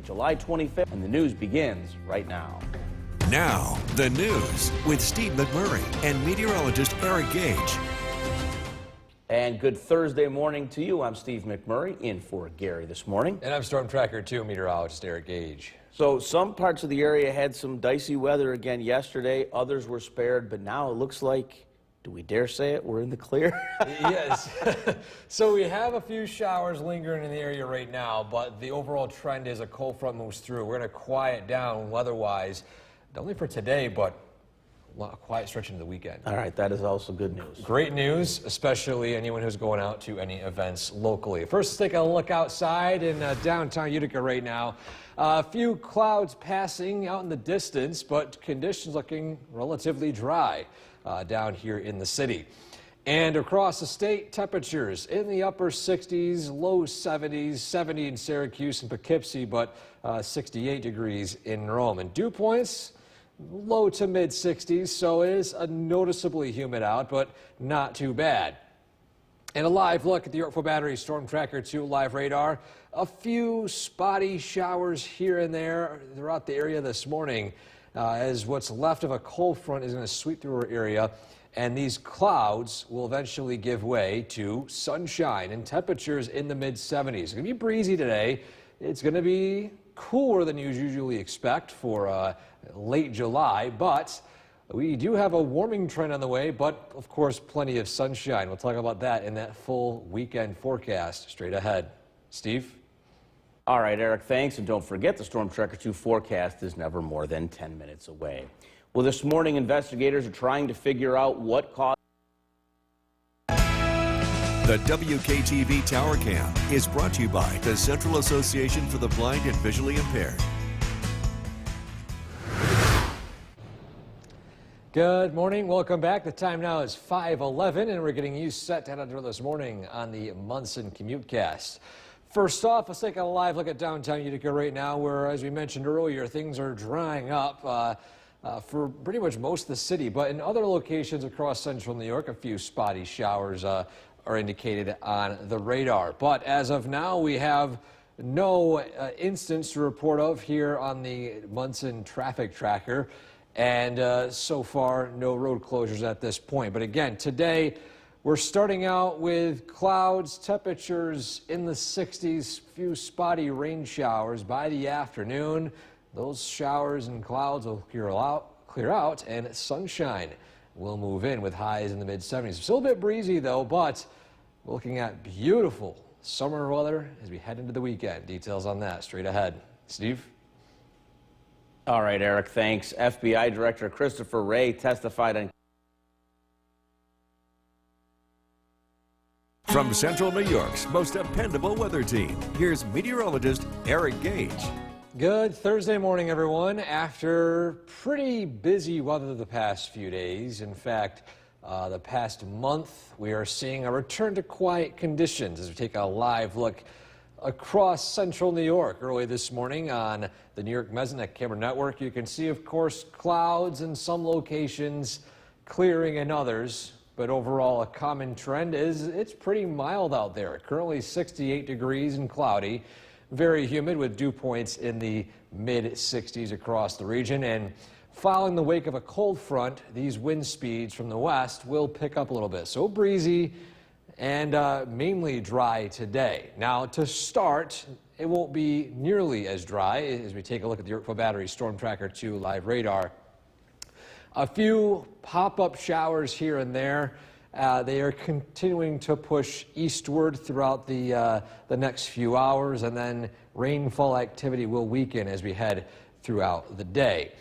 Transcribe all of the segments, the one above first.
July 25th, and the news begins right now. Now, the news with Steve McMurray and meteorologist Eric Gage. And good Thursday morning to you. I'm Steve McMurray in for Gary this morning. And I'm Storm Tracker 2 meteorologist Eric Gage. So some parts of the area had some dicey weather again yesterday. Others were spared, but now it looks like, do we dare say it, we're in the clear? Yes. So we have a few showers lingering in the area right now, but the overall trend is a cold front moves through. We're going to quiet down weather-wise, not only for today, but a quiet stretch into the weekend. All right, that is also good news. Great news, especially anyone who's going out to any events locally. First, let's take a look outside in downtown Utica right now. A few clouds passing out in the distance, but conditions looking relatively dry down here in the city. And across the state, temperatures in the upper 60s, low 70s, 70 in Syracuse and Poughkeepsie, but 68 degrees in Rome. And dew points, low to mid 60s, so it is noticeably humid out, but not too bad. And a live look at the Yorkville Battery Storm Tracker 2 live radar. A few spotty showers here and there throughout the area this morning as what's left of a cold front is going to sweep through our area. And these clouds will eventually give way to sunshine and temperatures in the mid 70s. It's going to be breezy today. It's going to be cooler than you usually expect for late July, but we do have a warming trend on the way, but of course plenty of sunshine. We'll talk about that in that full weekend forecast straight ahead. Steve? All right, Eric, thanks. And don't forget, the Storm Tracker 2 forecast is never more than 10 minutes away. Well, this morning, investigators are trying to figure out what caused. The WKTV Tower Cam is brought to you by the Central Association for the Blind and Visually Impaired. Good morning. Welcome back. The time now is 5:11, and we're getting you set to head out this morning on the Munson CommuteCast. First off, let's take a live look at downtown Utica right now, where, as we mentioned earlier, things are drying up for pretty much most of the city. But in other locations across central New York, a few spotty showers are indicated on the radar. But as of now, we have no instance to report of here on the Munson traffic tracker. And so far, no road closures at this point. But again, today, we're starting out with clouds, temperatures in the 60s, few spotty rain showers by the afternoon. Those showers and clouds will clear out, and sunshine will move in with highs in the mid-70s. Still a bit breezy, though, but we're looking at beautiful summer weather as we head into the weekend. Details on that straight ahead. Steve? All right, Eric, thanks. FBI Director Christopher Wray testified on. From Central New York's most dependable weather team, here's meteorologist Eric Gage. Good Thursday morning, everyone. After pretty busy weather the past few days, in fact, the past month, we are seeing a return to quiet conditions as we take a live look across central New York. Early this morning on the New York Mesonet Camera Network, you can see, of course, clouds in some locations, clearing in others. But overall, a common trend is it's pretty mild out there. Currently 68 degrees and cloudy, very humid with dew points in the mid-60s across the region. And following the wake of a cold front, these wind speeds from the west will pick up a little bit. So breezy and mainly dry today. Now, to start, it won't be nearly as dry as we take a look at the Yorkville Battery Storm Tracker 2 live radar. A few pop-up showers here and there. They are continuing to push eastward throughout the next few hours, and then rainfall activity will weaken as we head throughout the day.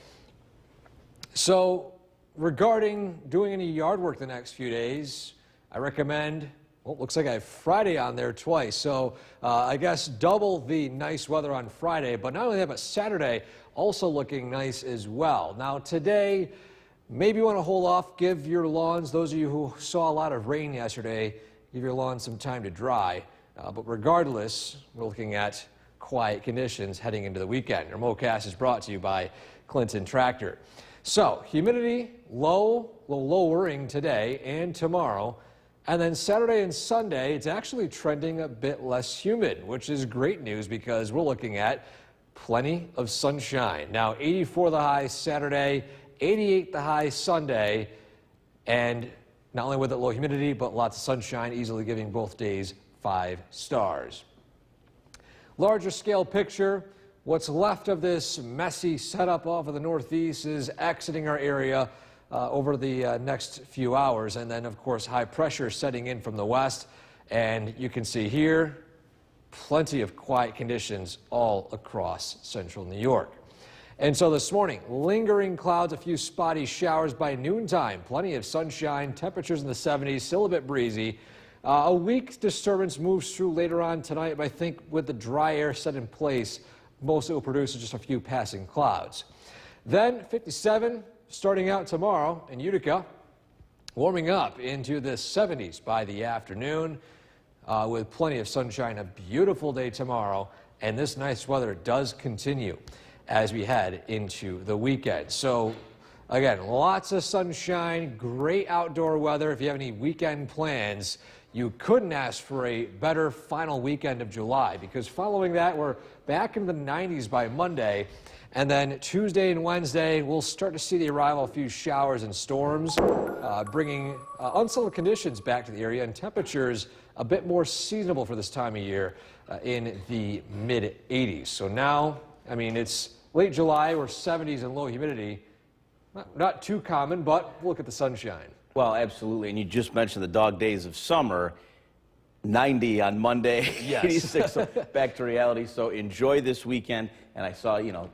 So regarding doing any yard work the next few days, I recommend, well, it looks like I have Friday on there twice. So I guess double the nice weather on Friday, but not only that, but Saturday also looking nice as well. Now today, maybe you want to hold off, give your lawns, those of you who saw a lot of rain yesterday, give your lawns some time to dry. But regardless, we're looking at quiet conditions heading into the weekend. Your MoCast is brought to you by Clinton Tractor. So humidity low, lowering today and tomorrow. And then Saturday and Sunday, it's actually trending a bit less humid, which is great news because we're looking at plenty of sunshine. Now 84 the high Saturday, 88 the high Sunday, and not only with it low humidity, but lots of sunshine, easily giving both days 5 stars. Larger scale picture, what's left of this messy setup off of the northeast is exiting our area over the next few hours, and then of course high pressure setting in from the west, and you can see here plenty of quiet conditions all across central New York. And so this morning, lingering clouds, a few spotty showers by noontime, plenty of sunshine, temperatures in the 70s, still a bit breezy. A weak disturbance moves through later on tonight, but I think with the dry air set in place, most it will produce just a few passing clouds. Then 57 starting out tomorrow in Utica, warming up into the 70s by the afternoon. With plenty of sunshine, a beautiful day tomorrow, and this nice weather does continue as we head into the weekend. So again, lots of sunshine, great outdoor weather. If you have any weekend plans, you couldn't ask for a better final weekend of July, because following that, we're back in the 90s by Monday. And then Tuesday and Wednesday, we'll start to see the arrival of a few showers and storms, bringing unsettled conditions back to the area, and temperatures a bit more seasonable for this time of year in the mid-80s. So now, I mean, it's late July, we're 70s and low humidity. Not too common, but look at the sunshine. Well, absolutely. And you just mentioned the dog days of summer. 90 on Monday, Yes. 86 so back to reality. So enjoy this weekend. And I saw, you know,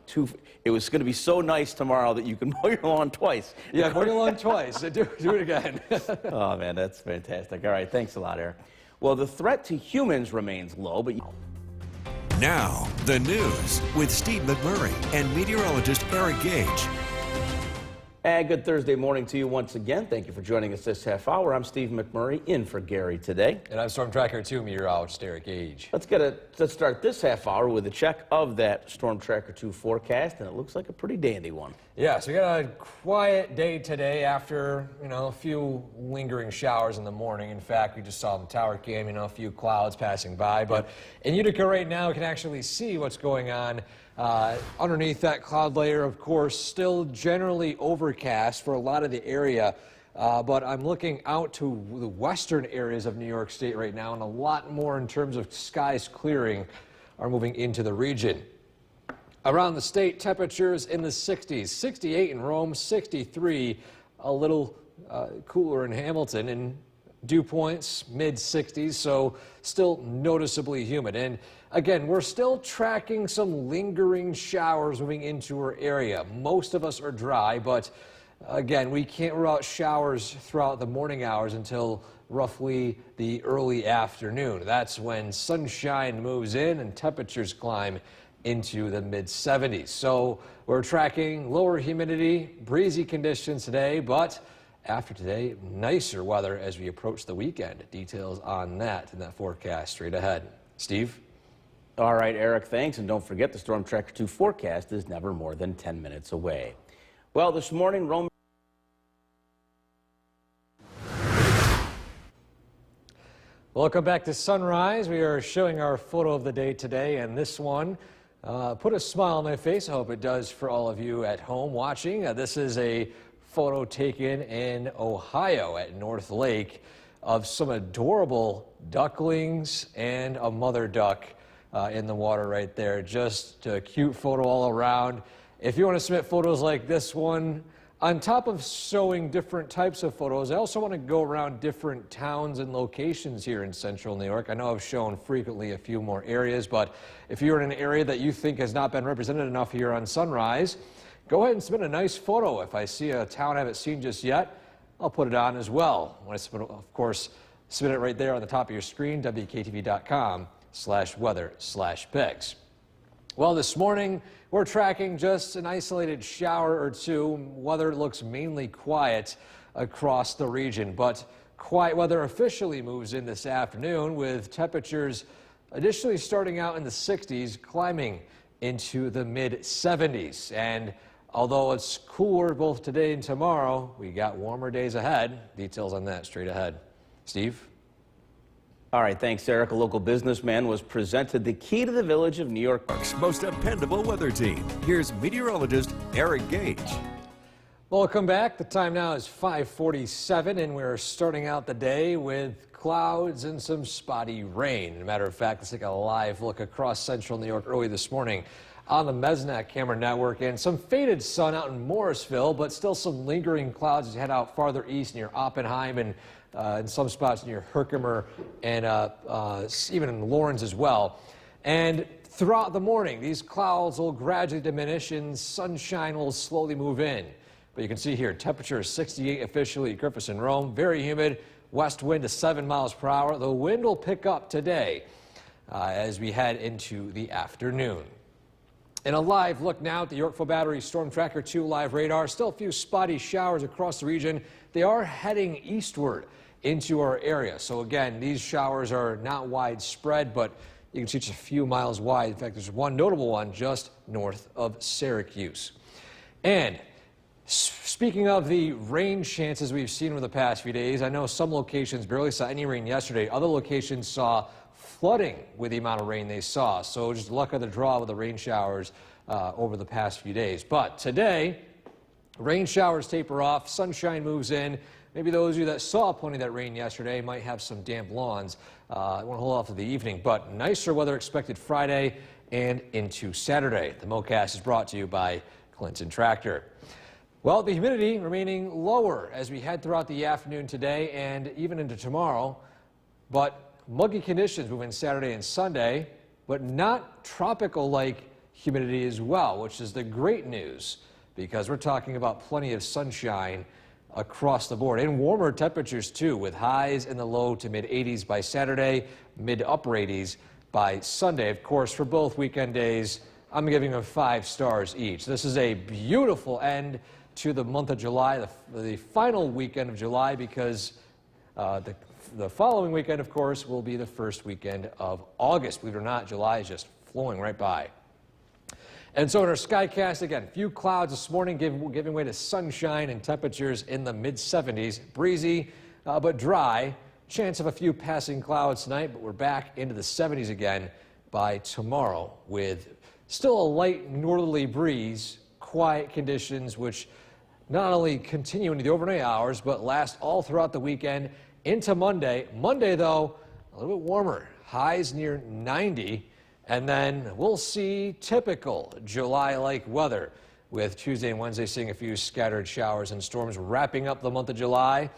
it was going to be so nice tomorrow that you can mow your lawn twice. Yeah, mow your lawn twice. Do it again. Oh, man, that's fantastic. All right, thanks a lot, Eric. Well, the threat to humans remains low, but... Now, the news with Steve McMurray and meteorologist Eric Gage. And good Thursday morning to you once again. Thank you for joining us this half hour. I'm Steve McMurray, in for Gary today. And I'm Storm Tracker 2 meteorologist Eric Gage. Let's start this half hour with a check of that Storm Tracker 2 forecast, and it looks like a pretty dandy one. Yeah, so we got a quiet day today after, a few lingering showers in the morning. In fact, we just saw in the tower cam, a few clouds passing by. But in Utica right now, we can actually see what's going on. Underneath that cloud layer, of course, still generally overcast for a lot of the area, but I'm looking out to the western areas of New York State right now, and a lot more in terms of skies clearing are moving into the region. Around the state, temperatures in the 60s, 68 in Rome, 63, a little cooler in Hamilton, and dew points mid-60s, so still noticeably humid. And again, we're still tracking some lingering showers moving into our area. Most of us are dry, but again, we can't rule out showers throughout the morning hours until roughly the early afternoon. That's when sunshine moves in and temperatures climb into the mid-70s. So we're tracking lower humidity, breezy conditions today, but after today, nicer weather as we approach the weekend. Details on that in that forecast straight ahead. Steve? All right, Eric, thanks. And don't forget, the Storm Tracker 2 forecast is never more than 10 minutes away. Well, this morning, Rome. Welcome back to Sunrise. We are showing our photo of the day today, and this one put a smile on my face. I hope it does for all of you at home watching. This is a photo taken in Ohio at North Lake of some adorable ducklings and a mother duck in the water right there. Just a cute photo all around. If you want to submit photos like this one, on top of showing different types of photos, I also want to go around different towns and locations here in central New York. I know I've shown frequently a few more areas, but if you're in an area that you think has not been represented enough here on Sunrise, go ahead and submit a nice photo. If I see a town I haven't seen just yet, I'll put it on as well. When I submit, of course, submit it right there on the top of your screen, WKTV.com/weather/pics. Well, this morning, we're tracking just an isolated shower or two. Weather looks mainly quiet across the region, but quiet weather officially moves in this afternoon, with temperatures additionally starting out in the 60s, climbing into the mid-70s. And although it's cooler both today and tomorrow, we got warmer days ahead. Details on that straight ahead. Steve? All right, thanks, Eric. A local businessman was presented the key to the village of New York's most dependable weather team. Here's meteorologist Eric Gage. Welcome back. The time now is 5:47, and we're starting out the day with clouds and some spotty rain. As a matter of fact, let's take a live look across central New York early this morning on the Mesnack camera network, and some faded sun out in Morrisville, but still some lingering clouds as you head out farther east near Oppenheim and in some spots near Herkimer and even in Lawrence as well. And throughout the morning, these clouds will gradually diminish and sunshine will slowly move in. But you can see here, temperature is 68 officially at Griffiths and Rome. Very humid, west wind to 7 miles per hour. The wind will pick up today as we head into the afternoon. In a live look now at the Yorkville Battery Storm Tracker 2 live radar, still a few spotty showers across the region. They are heading eastward into our area. So again, these showers are not widespread, but you can see just a few miles wide. In fact, there's one notable one just north of Syracuse. And speaking of the rain chances we've seen over the past few days, I know some locations barely saw any rain yesterday. Other locations saw flooding with the amount of rain they saw. So just luck of the draw with the rain showers over the past few days. But today, rain showers taper off, sunshine moves in. Maybe those of you that saw plenty of that rain yesterday might have some damp lawns. I want to hold off to the evening, but nicer weather expected Friday and into Saturday. The MoCast is brought to you by Clinton Tractor. Well, the humidity remaining lower as we head throughout the afternoon today and even into tomorrow, but muggy conditions moving Saturday and Sunday, but not tropical-like humidity as well, which is the great news because we're talking about plenty of sunshine across the board and warmer temperatures too, with highs in the low to mid 80s by Saturday, mid to upper 80s by Sunday. Of course, for both weekend days, I'm giving them 5 stars each. This is a beautiful end to the month of July, the final weekend of July, because the following weekend, of course, will be the first weekend of August. Believe it or not, July is just flowing right by. And so in our Skycast, again, few clouds this morning giving way to sunshine and temperatures in the mid-70s. Breezy, but dry. Chance of a few passing clouds tonight, but we're back into the 70s again by tomorrow with still a light northerly breeze, quiet conditions, which not only continue into the overnight hours, but last all throughout the weekend into Monday. Monday, though, a little bit warmer. Highs near 90. And then we'll see typical July-like weather with Tuesday and Wednesday seeing a few scattered showers and storms wrapping up the month of July.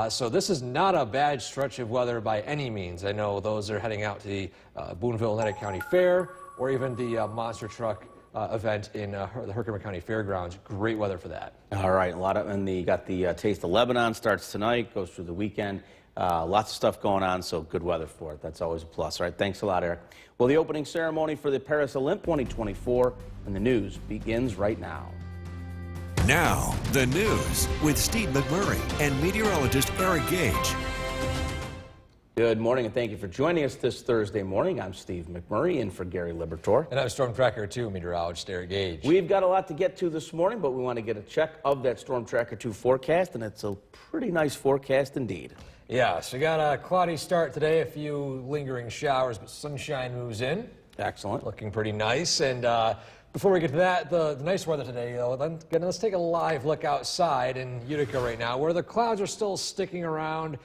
So this is not a bad stretch of weather by any means. I know those are heading out to the Boonville-Natick County Fair or even the monster truck event in the Herkimer County Fairgrounds. Great weather for that. All right, and you got the Taste of Lebanon starts tonight, goes through the weekend. Lots of stuff going on, so good weather for it. That's always a plus. All right, thanks a lot, Eric. Well, the opening ceremony for the Paris Olymp 2024 and the news begins right now. Now, the news with Steve McMurray and meteorologist Eric Gage. Good morning, and thank you for joining us this Thursday morning. I'm Steve McMurray, in for Gary Libertor. And I'm Storm Tracker 2 meteorologist Eric Gage. We've got a lot to get to this morning, but we want to get a check of that Storm Tracker 2 forecast, and it's a pretty nice forecast indeed. Yeah, so we got a cloudy start today, a few lingering showers, but sunshine moves in. Excellent. Looking pretty nice. And before we get to that, the nice weather today, though, let's take a live look outside in Utica right now, where the clouds are still sticking around,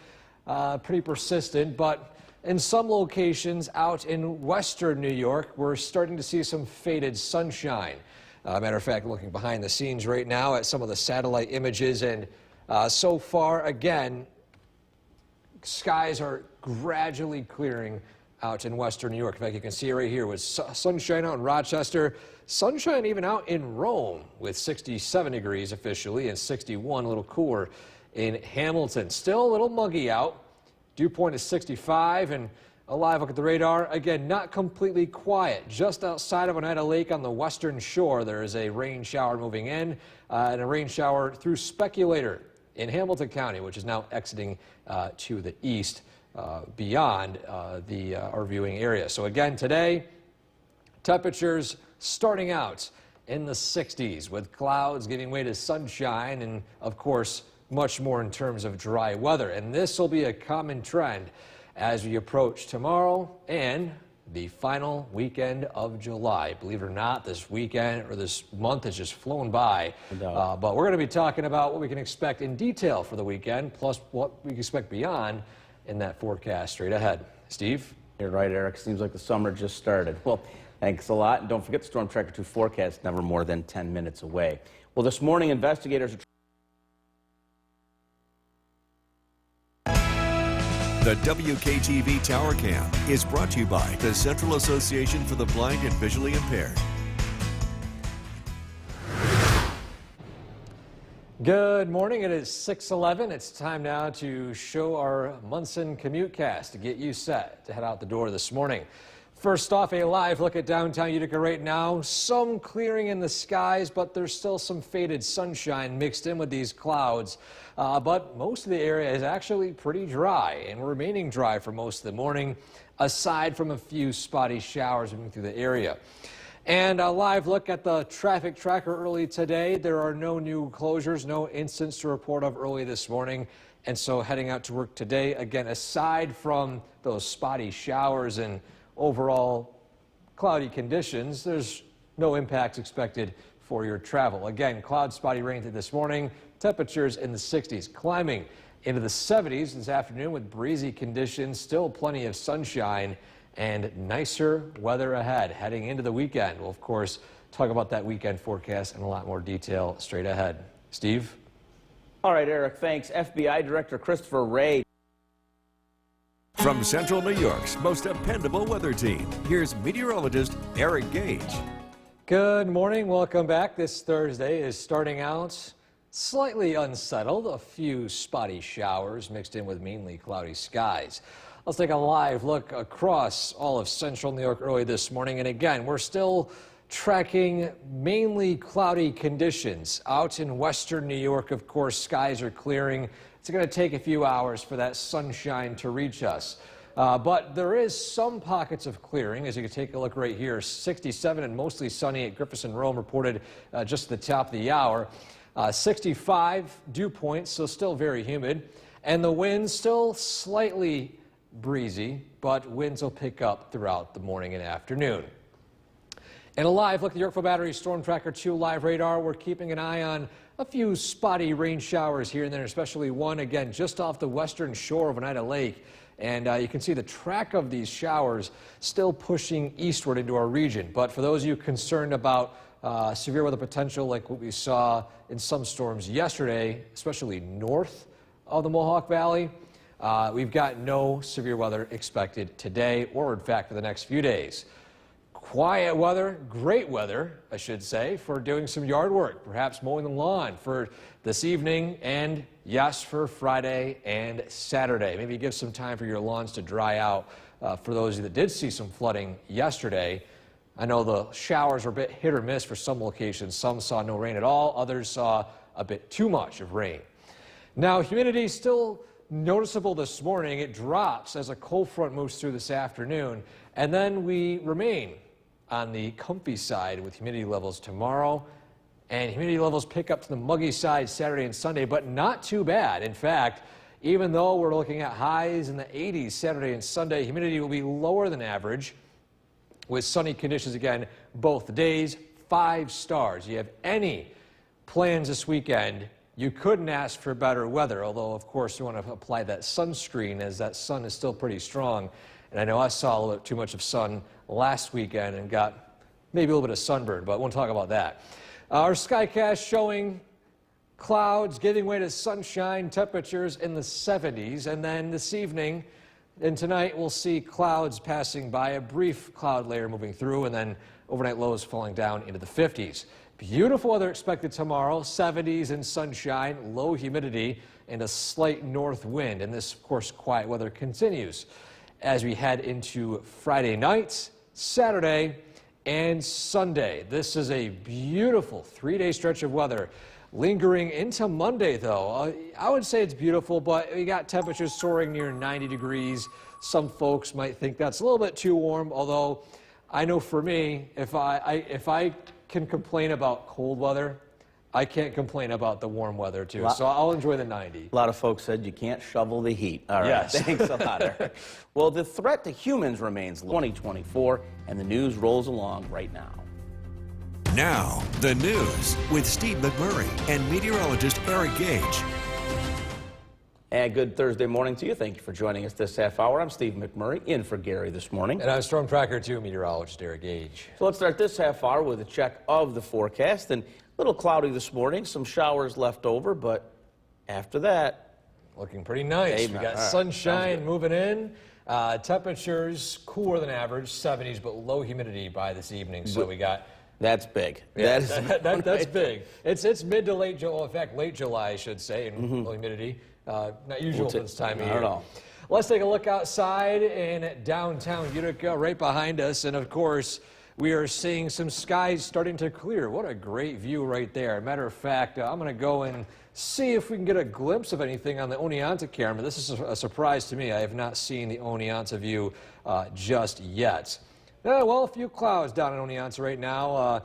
pretty persistent, but in some locations out in western New York, we're starting to see some faded sunshine. Matter of fact, looking behind the scenes right now at some of the satellite images, and so far, again, skies are gradually clearing out in western New York. In fact, you can see it right here with sunshine out in Rochester, sunshine even out in Rome with 67 degrees officially and 61, a little cooler in Hamilton. Still a little muggy out. Dew point is 65, and a live look at the radar. Again, not completely quiet. Just outside of Oneida Lake on the western shore, there is a rain shower moving in and a rain shower through Speculator in Hamilton County, which is now exiting to the east beyond our viewing area. So again, today, temperatures starting out in the 60s with clouds giving way to sunshine and, of course, much more in terms of dry weather. And this will be a common trend as we approach tomorrow and the final weekend of July. Believe it or not, this weekend or this month has just flown by. But we're going to be talking about what we can expect in detail for the weekend, plus what we can expect beyond in that forecast straight ahead. Steve? You're right, Eric. Seems like the summer just started. Well, thanks a lot. And don't forget the Storm Tracker 2 forecast, never more than 10 minutes away. Well, this morning, investigators are... The WKTV Tower Cam is brought to you by the Central Association for the Blind and Visually Impaired. Good morning. It is 6:11. It's time now to show our Munson Commutecast to get you set to head out the door this morning. First off, a live look at downtown Utica right now. Some clearing in the skies, but there's still some faded sunshine mixed in with these clouds. But most of the area is actually pretty dry and remaining dry for most of the morning, aside from a few spotty showers moving through the area. And a live look at the traffic tracker early today. There are no new closures, no incidents to report of early this morning. And so heading out to work today, again, aside from those spotty showers and overall cloudy conditions, there's no impacts expected for your travel. Again, cloud spotty rain this morning, temperatures in the 60s, climbing into the 70s this afternoon with breezy conditions, still plenty of sunshine and nicer weather ahead heading into the weekend. We'll, of course, talk about that weekend forecast in a lot more detail straight ahead. Steve? All right, Eric, thanks. FBI Director Christopher Wray. From Central New York's most dependable weather team, here's meteorologist Eric Gage. Good morning. Welcome back. This Thursday is starting out slightly unsettled. A few spotty showers mixed in with mainly cloudy skies. Let's take a live look across all of central New York early this morning. And again, we're still tracking mainly cloudy conditions. Out in western New York, of course, skies are clearing. It's going to take a few hours for that sunshine to reach us. But there is some pockets of clearing. As you can take a look right here, 67 and mostly sunny at Griffith and Rome reported just at the top of the hour. 65 dew points, so still very humid. And the wind still slightly breezy, but winds will pick up throughout the morning and afternoon. And a live look at the Yorkville Battery Storm Tracker 2 live radar. We're keeping an eye on a few spotty rain showers here and there, especially one, again, just off the western shore of Oneida Lake. And you can see the track of these showers still pushing eastward into our region. But for those of you concerned about severe weather potential like what we saw in some storms yesterday, especially north of the Mohawk Valley, we've got no severe weather expected today or, in fact, for the next few days. Quiet weather, great weather, I should say, for doing some yard work, perhaps mowing the lawn for this evening and, yes, for Friday and Saturday. Maybe give some time for your lawns to dry out. For those of you that did see some flooding yesterday, I know the showers were a bit hit or miss for some locations. Some saw no rain at all. Others saw a bit too much of rain. Now, humidity still noticeable this morning. It drops as a cold front moves through this afternoon, and then we remain on the comfy side with humidity levels tomorrow, and humidity levels pick up to the muggy side Saturday and Sunday, but not too bad. In fact, even though we're looking at highs in the 80s Saturday and Sunday, humidity will be lower than average with sunny conditions again both days. 5 stars. You have any plans this weekend, you couldn't ask for better weather, although of course you want to apply that sunscreen as that sun is still pretty strong. And I know I saw a little bit too much of sun last weekend and got maybe a little bit of sunburn, but I won't talk about that. Our Skycast showing clouds giving way to sunshine, temperatures in the 70s. And then this evening and tonight we'll see clouds passing by, a brief cloud layer moving through, and then overnight lows falling down into the 50s. Beautiful weather expected tomorrow, 70s and sunshine, low humidity, and a slight north wind. And this, of course, quiet weather continues as we head into Friday night, Saturday, and Sunday. This is a beautiful 3-day stretch of weather. Lingering into Monday, though. I would say it's beautiful, but we got temperatures soaring near 90 degrees. Some folks might think that's a little bit too warm, although I know for me, if I can complain about cold weather, I can't complain about the warm weather, too, so I'll enjoy the 90. A lot of folks said you can't shovel the heat. All right, Yes. Thanks a lot, Eric. Well, the threat to humans remains 2024, and the news rolls along right now. Now, the news with Steve McMurray and meteorologist Eric Gage. And good Thursday morning to you. Thank you for joining us this half hour. I'm Steve McMurray, in for Gary this morning. And I'm Storm Tracker 2 meteorologist Eric Gage. So let's start this half hour with a check of the forecast. And a little cloudy this morning, some showers left over, but after that, Looking pretty nice. Hey, We man. got All right. sunshine moving in. Temperatures cooler than average, 70s, but low humidity by this evening. So we got that's big. Yeah, That is that's big. It's mid to late July. In fact, late July, I should say, in low humidity. Not usual for this time of Not year. at all. Let's take a look outside in downtown Utica, right behind us, and of course, we are seeing some skies starting to clear. What a great view right there. Matter of fact, I'm going to go and see if we can get a glimpse of anything on the Oneonta camera. This is a surprise to me. I have not seen the Oneonta view just yet. Well, a few clouds down in Oneonta right now.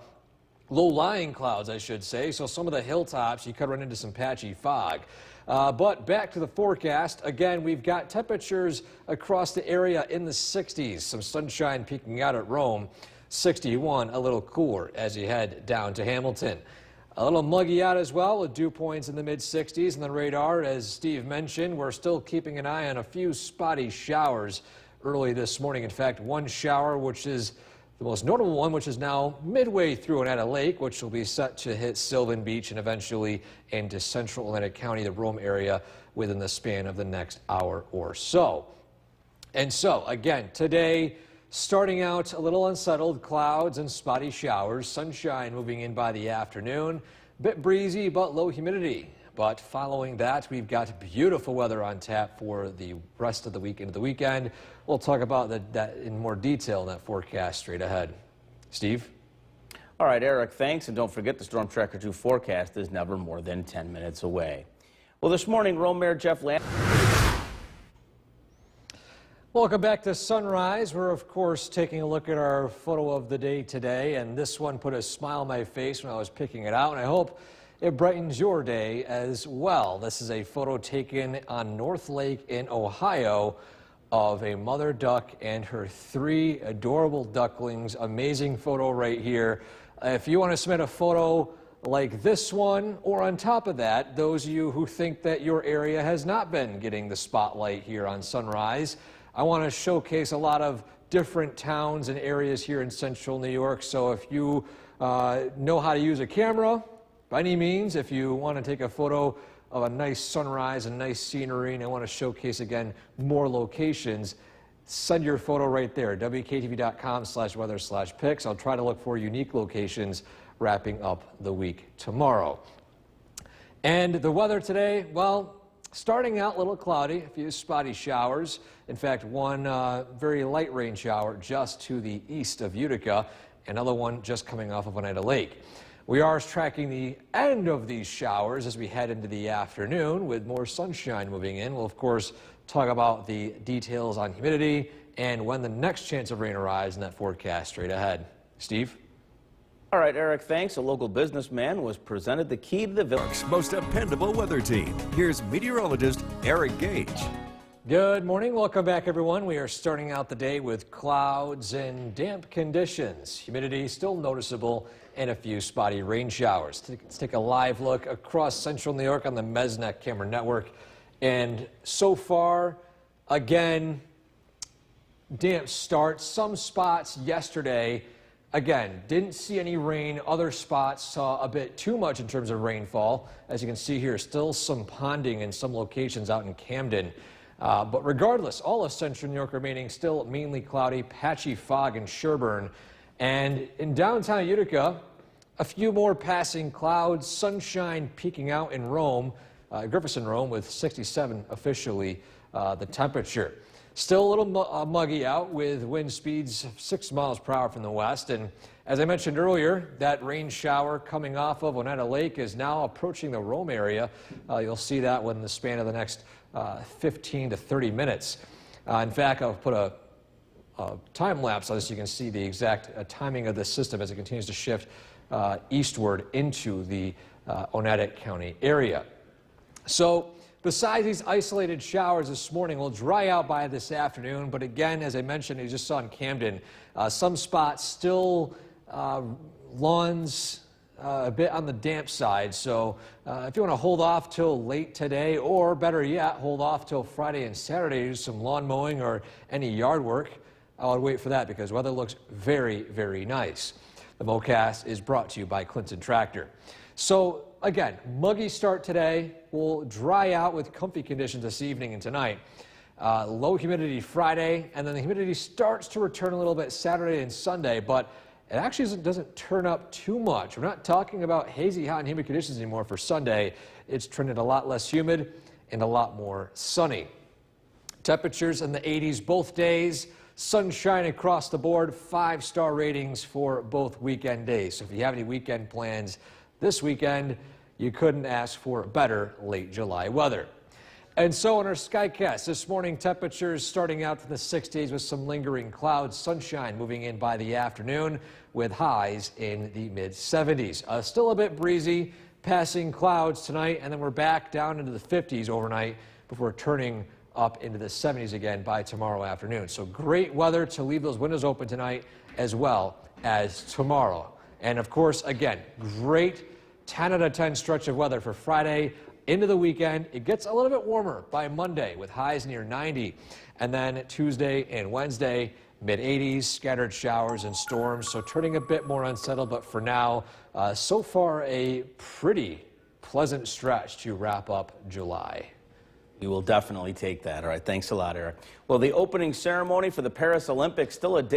Low-lying clouds, I should say. So some of the hilltops, you could run into some patchy fog. But back to the forecast. Again, we've got temperatures across the area in the 60s. Some sunshine peeking out at Rome. 61, a little cooler as you head down to Hamilton. A little muggy out as well with dew points in the mid-60s. And the radar, as Steve mentioned, we're still keeping an eye on a few spotty showers early this morning. In fact, one shower, which is the most notable one, which is now midway through Oneida Lake, which will be set to hit Sylvan Beach and eventually into central Oneida County, the Rome area, within the span of the next hour or so. And so, again, today, starting out a little unsettled, clouds and spotty showers, sunshine moving in by the afternoon, bit breezy but low humidity. But following that, we've got beautiful weather on tap for the rest of the week into the weekend. We'll talk about that in more detail in that forecast straight ahead. Steve? All right, Eric, thanks. And don't forget the Storm Tracker 2 forecast is never more than 10 minutes away. Well, this morning, Rome Mayor Jeff Land. Welcome back to Sunrise. We're, of course, taking a look at our photo of the day today. And this one put a smile on my face when I was picking it out. And I hope it brightens your day as well. This is a photo taken on North Lake in Ohio of a mother duck and her 3 adorable ducklings. Amazing photo right here. If you want to submit a photo like this one, or on top of that, those of you who think that your area has not been getting the spotlight here on Sunrise, I want to showcase a lot of different towns and areas here in central New York. So if you know how to use a camera, by any means, if you want to take a photo of a nice sunrise and nice scenery, and I want to showcase again more locations, send your photo right there, WKTV.com/weather/pics. I'll try to look for unique locations wrapping up the week tomorrow. And the weather today, well, starting out a little cloudy, a few spotty showers. In fact, one very light rain shower just to the east of Utica, another one just coming off of Oneida Lake. We are tracking the end of these showers as we head into the afternoon with more sunshine moving in. We'll, of course, talk about the details on humidity and when the next chance of rain arrives in that forecast straight ahead. Steve? All right, Eric, thanks. A local businessman was presented the key to the village. Most dependable weather team. Here's meteorologist Eric Gage. Good morning. Welcome back, everyone. We are starting out the day with clouds and damp conditions. Humidity still noticeable and a few spotty rain showers. Let's take a live look across central New York on the Mesnet camera network. And so far, again, damp start. Some spots yesterday, again, didn't see any rain. Other spots saw a bit too much in terms of rainfall. As you can see here, still some ponding in some locations out in Camden. But regardless, all of central New York remaining still mainly cloudy, patchy fog in Sherburne. And in downtown Utica, a few more passing clouds, sunshine peeking out in Rome, Griffiths Rome with 67 officially the temperature. Still a little muggy out with wind speeds 6 miles per hour from the west. And as I mentioned earlier, that rain shower coming off of Oneida Lake is now approaching the Rome area. You'll see that within the span of the next 15 to 30 minutes. In fact, I'll put a time lapse on this so you can see the exact timing of this system as it continues to shift eastward into the Oneida County area. So besides these isolated showers this morning, will dry out by this afternoon. But again, as I mentioned, you just saw in Camden, some spots still lawns a bit on the damp side. So if you want to hold off till late today, or better yet, hold off till Friday and Saturday to do some lawn mowing or any yard work, I would wait for that because weather looks very, very nice. The Mowcast is brought to you by Clinton Tractor. So again, muggy start today. Will dry out with comfy conditions this evening and tonight. Low humidity Friday, and then the humidity starts to return a little bit Saturday and Sunday, but it actually doesn't turn up too much. We're not talking about hazy, hot, and humid conditions anymore for Sunday. It's trending a lot less humid and a lot more sunny. Temperatures in the 80s both days. Sunshine across the board. 5-star ratings for both weekend days. So if you have any weekend plans this weekend, you couldn't ask for better late July weather. And so on our Skycast this morning, temperatures starting out in the 60s with some lingering clouds, sunshine moving in by the afternoon with highs in the mid-70s. Still a bit breezy, passing clouds tonight, and then we're back down into the 50s overnight before turning up into the 70s again by tomorrow afternoon. So great weather to leave those windows open tonight as well as tomorrow. And of course, again, great 10 out of 10 stretch of weather for Friday into the weekend. It gets a little bit warmer by Monday with highs near 90. And then Tuesday and Wednesday, mid-80s, scattered showers and storms. So turning a bit more unsettled, but for now, so far a pretty pleasant stretch to wrap up July. We will definitely take that. All right, thanks a lot, Eric. Well, the opening ceremony for the Paris Olympics still a day.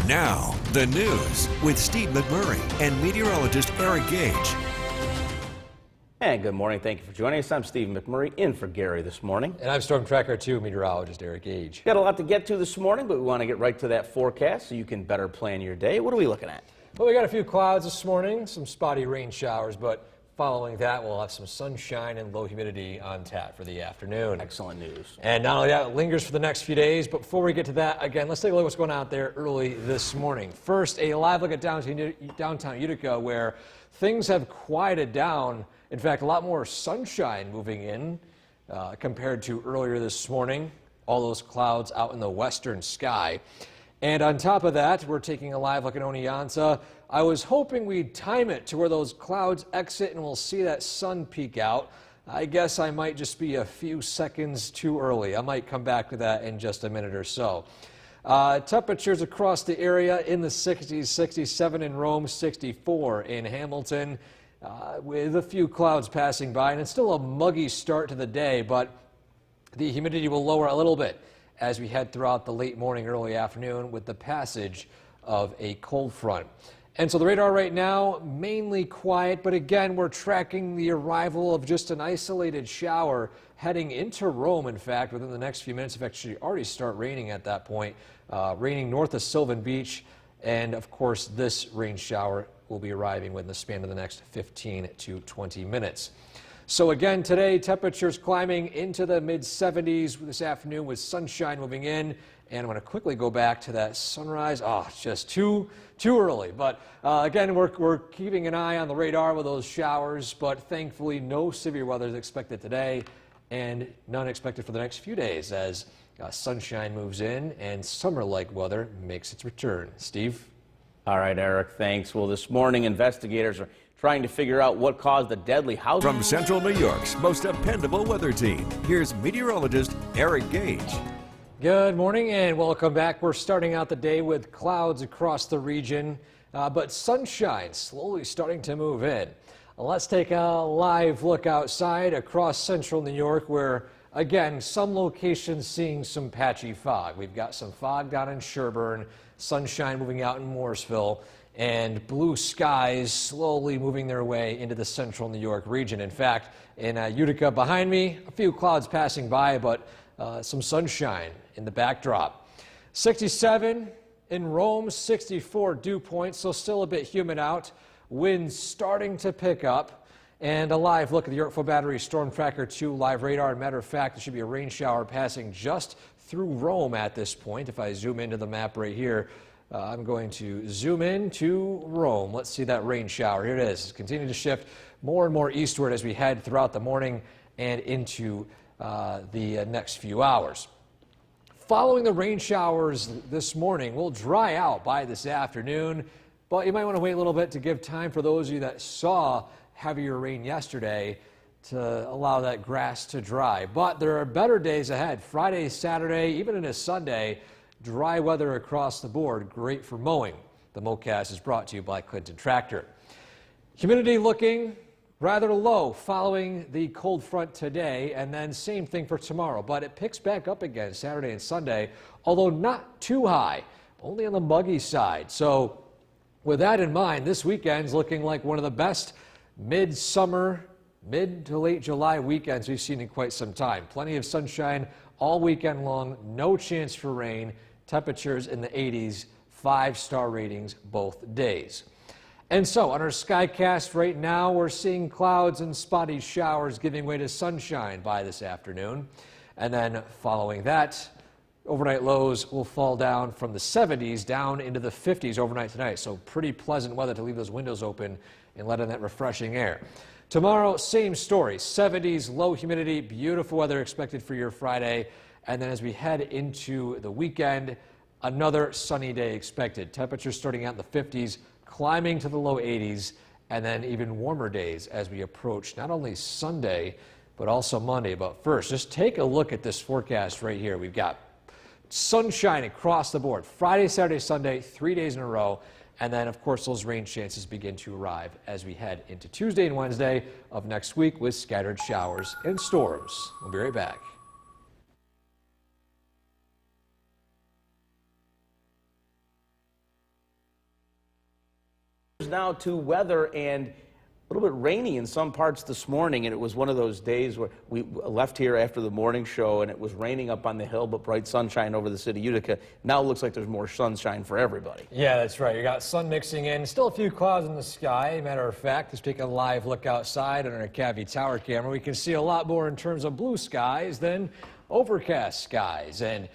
Now, the news with Steve McMurray and meteorologist Eric Gage. And good morning. Thank you for joining us. I'm Steve McMurray in for Gary this morning. And I'm Storm Tracker 2 meteorologist Eric Gage. Got a lot to get to this morning, but we want to get right to that forecast so you can better plan your day. What are we looking at? Well, we got a few clouds this morning, some spotty rain showers, but following that, we'll have some sunshine and low humidity on tap for the afternoon. Excellent news. And not only that, it lingers for the next few days. But before we get to that, again, let's take a look at what's going on out there early this morning. First, a live look at downtown Utica, where things have quieted down. In fact, a lot more sunshine moving in compared to earlier this morning. All those clouds out in the western sky. And on top of that, we're taking a live look at Oneonta. I was hoping we'd time it to where those clouds exit and we'll see that sun peek out. I guess I might just be a few seconds too early. I might come back to that in just a minute or so. Temperatures across the area in the 60s, 67 in Rome, 64 in Hamilton, with a few clouds passing by. And it's still a muggy start to the day, but the humidity will lower a little bit as we head throughout the late morning, early afternoon with the passage of a cold front. And so the radar right now, mainly quiet, but again, we're tracking the arrival of just an isolated shower heading into Rome, in fact, within the next few minutes. In fact, it should already start raining at that point, raining north of Sylvan Beach. And of course, this rain shower will be arriving within the span of the next 15 to 20 minutes. So again, today, temperatures climbing into the mid-70s this afternoon with sunshine moving in. And I'm going to quickly go back to that sunrise. Oh, it's just too early. But again, we're keeping an eye on the radar with those showers. But thankfully, no severe weather is expected today, and none expected for the next few days as sunshine moves in and summer-like weather makes its return. Steve? All right, Eric, thanks. Well, this morning, investigators are trying to figure out what caused the deadly house. From Central New York's most dependable weather team, here's meteorologist Eric Gage. Good morning and welcome back. We're starting out the day with clouds across the region, but sunshine slowly starting to move in. Let's take a live look outside across central New York where, again, some locations seeing some patchy fog. We've got some fog down in Sherburne, sunshine moving out in Morrisville, and blue skies slowly moving their way into the central New York region. In fact, in Utica behind me, a few clouds passing by, but some sunshine in the backdrop. 67 in Rome, 64 dew points, so still a bit humid out. Winds starting to pick up. And a live look at the Yorkville Battery Storm Tracker 2 live radar. Matter of fact, there should be a rain shower passing just through Rome at this point. If I zoom into the map right here, I'm going to zoom in to Rome. Let's see that rain shower. Here it is. It's continuing to shift more and more eastward as we head throughout the morning and into the next few hours. Following the rain showers this morning, we'll dry out by this afternoon, but you might want to wait a little bit to give time for those of you that saw heavier rain yesterday to allow that grass to dry. But there are better days ahead. Friday, Saturday, even into Sunday, dry weather across the board, great for mowing. The Mowcast is brought to you by Clinton Tractor. Humidity looking rather low following the cold front today, and then same thing for tomorrow. But it picks back up again Saturday and Sunday, although not too high, only on the muggy side. So with that in mind, this weekend's looking like one of the best mid-summer, mid to late July weekends we've seen in quite some time. Plenty of sunshine all weekend long, no chance for rain, temperatures in the 80s, 5-star ratings both days. And so on our Skycast right now, we're seeing clouds and spotty showers giving way to sunshine by this afternoon. And then following that, overnight lows will fall down from the 70s down into the 50s overnight tonight. So pretty pleasant weather to leave those windows open and let in that refreshing air. Tomorrow, same story, 70s, low humidity, beautiful weather expected for your Friday. And then as we head into the weekend, another sunny day expected. Temperatures starting out in the 50s, climbing to the low 80s, and then even warmer days as we approach not only Sunday, but also Monday. But first, just take a look at this forecast right here. We've got sunshine across the board. Friday, Saturday, Sunday, 3 days in a row. And then, of course, those rain chances begin to arrive as we head into Tuesday and Wednesday of next week with scattered showers and storms. We'll be right back. Now to weather, and a little bit rainy in some parts this morning, and it was one of those days where we left here after the morning show and it was raining up on the hill, but bright sunshine over the city of Utica. Now it looks like there's more sunshine for everybody. Yeah, that's right. You got sun mixing in. Still a few clouds in the sky. Matter of fact, let's take a live look outside on our Cavy Tower camera. We can see a lot more in terms of blue skies than overcast skies. And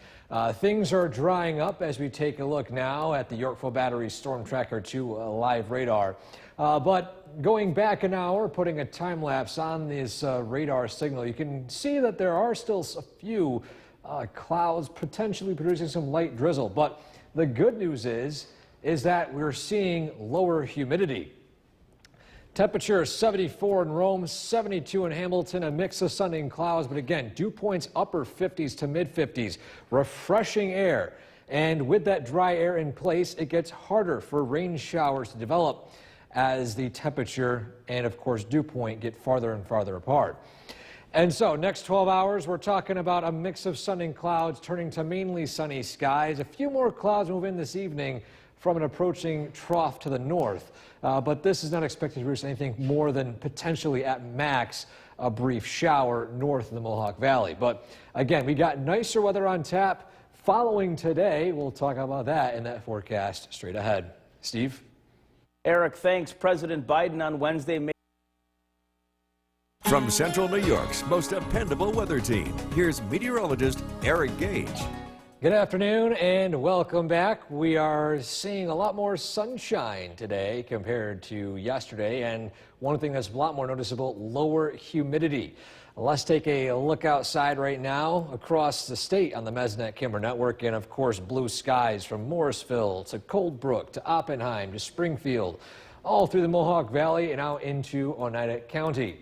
things are drying up as we take a look now at the Yorkville Battery Storm Tracker 2 live radar. But going back an hour, putting a time lapse on this radar signal, you can see that there are still a few clouds potentially producing some light drizzle. But the good news is that we're seeing lower humidity. Temperature 74 in Rome, 72 in Hamilton, a mix of sun and clouds, but again, dew points upper 50s to mid 50s, refreshing air. And with that dry air in place, it gets harder for rain showers to develop as the temperature and, of course, dew point get farther and farther apart. And so next 12 hours, we're talking about a mix of sun and clouds turning to mainly sunny skies. A few more clouds move in this evening from an approaching trough to the north. But this is not expected to produce anything more than potentially at max a brief shower north of the Mohawk Valley. But again, we got nicer weather on tap following today. We'll talk about that in that forecast straight ahead. Steve? Eric, thanks. President Biden on Wednesday made From Central New York's most dependable weather team, here's meteorologist Eric Gage. Good afternoon and welcome back. We are seeing a lot more sunshine today compared to yesterday, and one thing that's a lot more noticeable, lower humidity. Let's take a look outside right now across the state on the Mesnet Kimber Network, and of course blue skies from Morrisville to Coldbrook to Oppenheim to Springfield, all through the Mohawk Valley and out into Oneida County.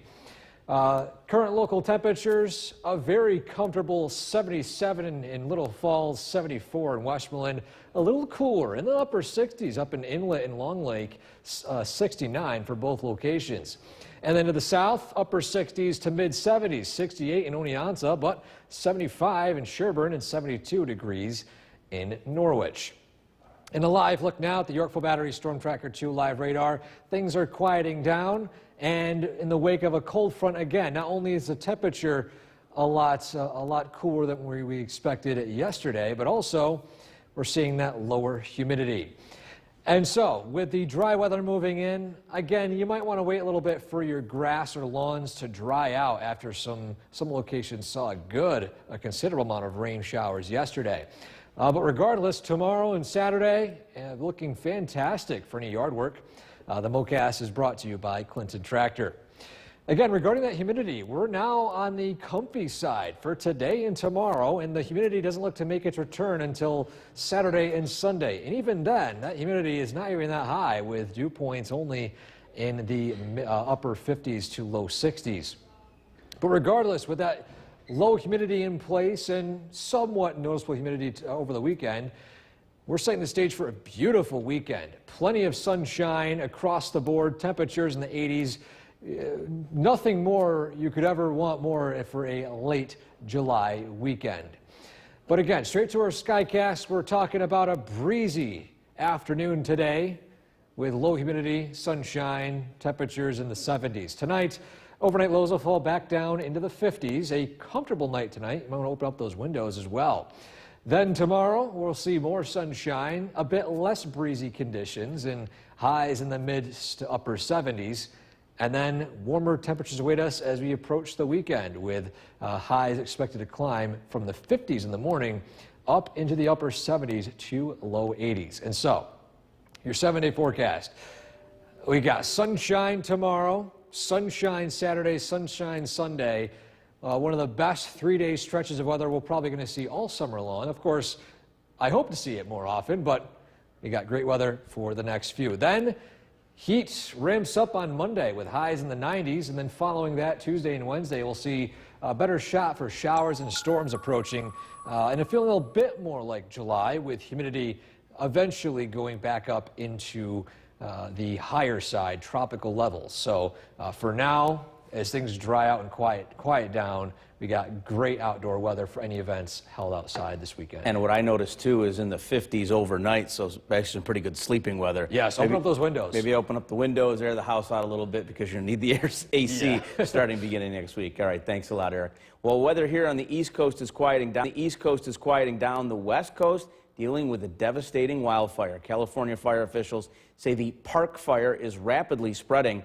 Current local temperatures, a very comfortable 77 in Little Falls, 74 in Westmoreland, a little cooler in the upper 60s up in Inlet and Long Lake, 69 for both locations. And then to the south, upper 60s to mid 70s, 68 in Oneonta, but 75 in Sherburne and 72 degrees in Norwich. In a live look now at the Yorkville Battery Storm Tracker 2 live radar, things are quieting down. And in the wake of a cold front again, not only is the temperature a lot cooler than we expected yesterday, but also we're seeing that lower humidity. And so with the dry weather moving in, again, you might want to wait a little bit for your grass or lawns to dry out after some locations saw a considerable amount of rain showers yesterday. But regardless, tomorrow and Saturday, looking fantastic for any yard work. The MoCast is brought to you by Clinton Tractor. Again, regarding that humidity, we're now on the comfy side for today and tomorrow, and the humidity doesn't look to make its return until Saturday and Sunday. And even then, that humidity is not even that high, with dew points only in the upper 50s to low 60s. But regardless, with that low humidity in place and somewhat noticeable humidity over the weekend, we're setting the stage for a beautiful weekend. Plenty of sunshine across the board, temperatures in the 80s. Nothing more you could ever want more for a late July weekend. But again, straight to our Skycast, we're talking about a breezy afternoon today with low humidity, sunshine, temperatures in the 70s. Tonight, overnight lows will fall back down into the 50s. A comfortable night tonight. You might want to open up those windows as well. Then tomorrow, we'll see more sunshine, a bit less breezy conditions, and highs in the mid to upper 70s. And then warmer temperatures await us as we approach the weekend, with highs expected to climb from the 50s in the morning up into the upper 70s to low 80s. And so, your 7-day forecast. We got sunshine tomorrow, sunshine Saturday, sunshine Sunday. One of the best 3-day stretches of weather we're probably going to see all summer long. Of course, I hope to see it more often, but we got great weather for the next few. Then heat ramps up on Monday with highs in the 90s, and then following that, Tuesday and Wednesday, we'll see a better shot for showers and storms approaching, and it feeling a little bit more like July, with humidity eventually going back up into the higher side, tropical levels. So for now, as things dry out and quiet down, we got great outdoor weather for any events held outside this weekend. And what I noticed too is in the 50s overnight, so it's actually some pretty good sleeping weather. Yes, open up those windows. Maybe open up the windows, air the house out a little bit, because you're going to need the AC starting beginning next week. All right, thanks a lot, Eric. Well, weather here on the East Coast is quieting down. The East Coast is quieting down. The West Coast dealing with a devastating wildfire. California fire officials say the Park Fire is rapidly spreading.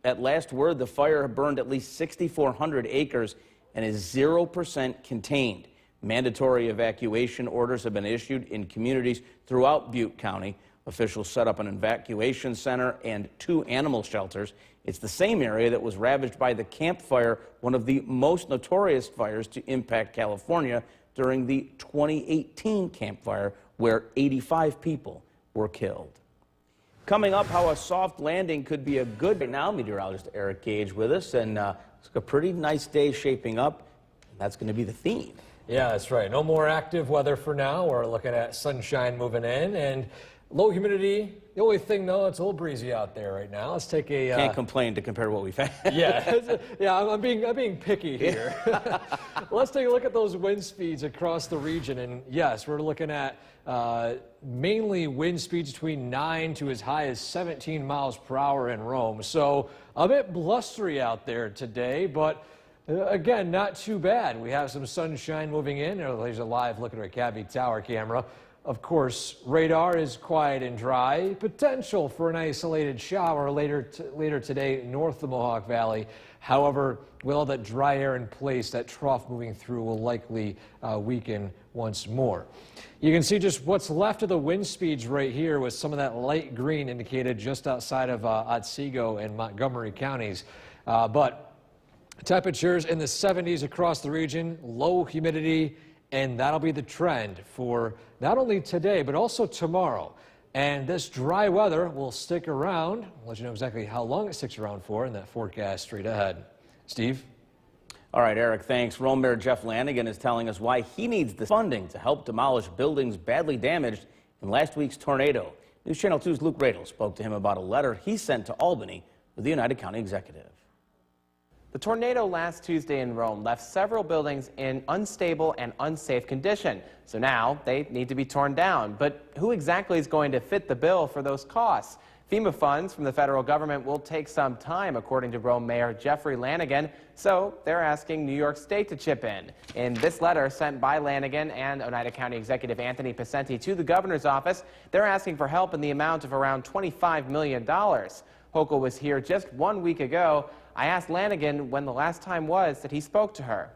At last word, the fire burned at least 6,400 acres and is 0% contained. Mandatory evacuation orders have been issued in communities throughout Butte County. Officials set up an evacuation center and 2 animal shelters. It's the same area that was ravaged by the Camp Fire, one of the most notorious fires to impact California during the 2018 Camp Fire, where 85 people were killed. Coming up, how a soft landing could be a good. Right now, meteorologist Eric Gage with us, and it's a pretty nice day shaping up. That's going to be the theme. Yeah, that's right. No more active weather for now. We're looking at sunshine moving in and low humidity. The only thing, though, it's a little breezy out there right now. Let's take a... Can't complain to compare to what we've had. Yeah, I'm being picky here. Let's take a look at those wind speeds across the region. And yes, we're looking at mainly wind speeds between 9 to as high as 17 miles per hour in Rome. So a bit blustery out there today, but again, not too bad. We have some sunshine moving in. There's a live look at our Cabby Tower camera. Of course, radar is quiet and dry. Potential for an isolated shower later today north of the Mohawk Valley. However, with all that dry air in place, that trough moving through will likely weaken once more. You can see just what's left of the wind speeds right here with some of that light green indicated just outside of Otsego and Montgomery counties. But temperatures in the 70s across the region, low humidity, and that'll be the trend for not only today, but also tomorrow. And this dry weather will stick around. I'll let you know exactly how long it sticks around for in that forecast straight ahead. Steve? All right, Eric, thanks. Rome Mayor Jeff Lanigan is telling us why he needs the funding to help demolish buildings badly damaged in last week's tornado. News Channel 2's Luke Radel spoke to him about a letter he sent to Albany with the United County Executive. The tornado last Tuesday in Rome left several buildings in unstable and unsafe condition. So now they need to be torn down. But who exactly is going to fit the bill for those costs? FEMA funds from the federal government will take some time, according to Rome Mayor Jeffrey Lanigan. So they're asking New York State to chip in. In this letter sent by Lanigan and Oneida County Executive Anthony Picenti to the governor's office, they're asking for help in the amount of around $25 million. Hochul was here just 1 week ago. I asked Lanigan when the last time was that he spoke to her.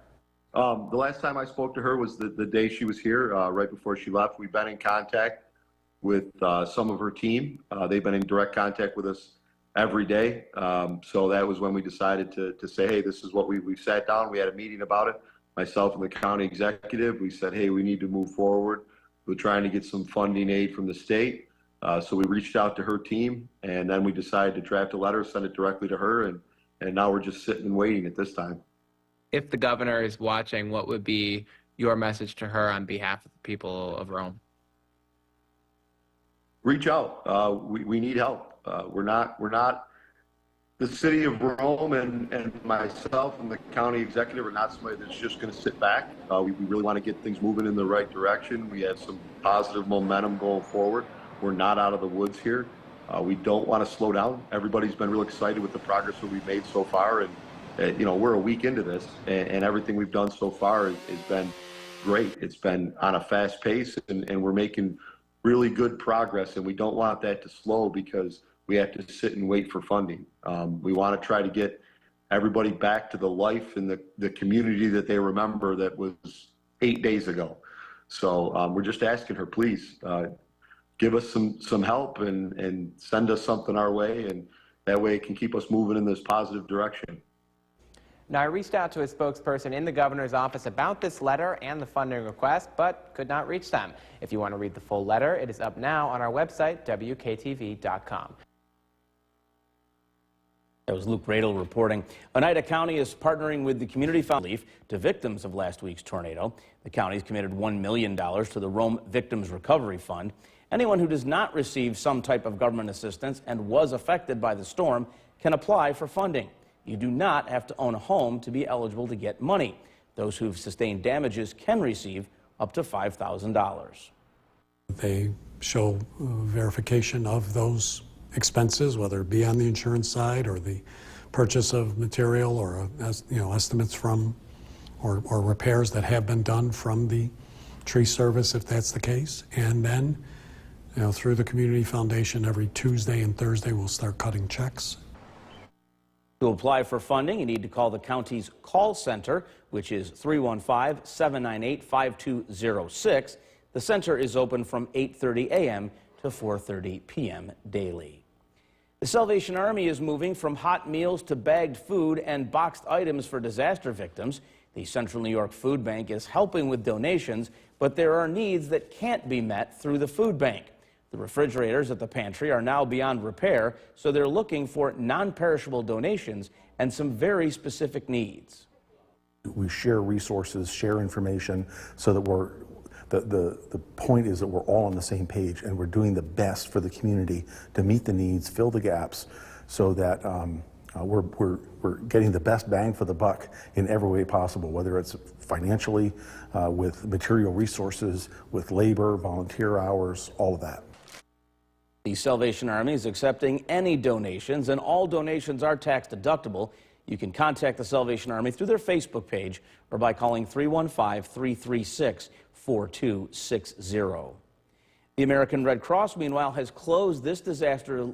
The last time I spoke to her was the day she was here, right before she left. We've been in contact with some of her team. They've been in direct contact with us every day. So that was when we decided to say, hey, this is what we sat down. We had a meeting about it, myself and the county executive. We said, hey, we need to move forward. We're trying to get some funding aid from the state. So we reached out to her team, and then we decided to draft a letter, send it directly to her, and now we're just sitting and waiting at this time. If the governor is watching, what would be your message to her on behalf of the people of Rome? Reach out. We need help. We're not the city of Rome and myself and the county executive are not somebody that's just going to sit back. We really want to get things moving in the right direction. We have some positive momentum going forward. We're not out of the woods here. We don't want to slow down. Everybody's been real excited with the progress that we've made so far, and you know, we're a week into this, and everything we've done so far has been great. It's been on a fast pace, and we're making really good progress, and we don't want that to slow because we have to sit and wait for funding. We want to try to get everybody back to the life and the community that they remember that was 8 days ago. So we're just asking her, please, give us some help and send us something our way, and that way it can keep us moving in this positive direction. Now, I reached out to a spokesperson in the governor's office about this letter and the funding request, but could not reach them. If you want to read the full letter, it is up now on our website, WKTV.com. That was Luke Radel reporting. Oneida County is partnering with the Community Fund relief to victims of last week's tornado. The county has committed $1 million to the Rome Victims Recovery Fund. Anyone who does not receive some type of government assistance and was affected by the storm can apply for funding. You do not have to own a home to be eligible to get money. Those who've sustained damages can receive up to $5,000. They show verification of those expenses, whether it be on the insurance side or the purchase of material or estimates from or repairs that have been done from the tree service, if that's the case. And then, through the Community Foundation, every Tuesday and Thursday we'll start cutting checks. To apply for funding, you need to call the county's call center, which is 315-798-5206. The center is open from 8:30 a.m. to 4:30 p.m. daily. The Salvation Army is moving from hot meals to bagged food and boxed items for disaster victims. The Central New York Food Bank is helping with donations, but there are needs that can't be met through the food bank. The refrigerators at the pantry are now beyond repair, so they're looking for non-perishable donations and some very specific needs. We share resources, share information, so that the point is that we're all on the same page and we're doing the best for the community to meet the needs, fill the gaps, so that we're getting the best bang for the buck in every way possible, whether it's financially, with material resources, with labor, volunteer hours, all of that. The Salvation Army is accepting any donations, and all donations are tax deductible. You can contact the Salvation Army through their Facebook page or by calling 315-336-4260. The American Red Cross, meanwhile, has closed the disaster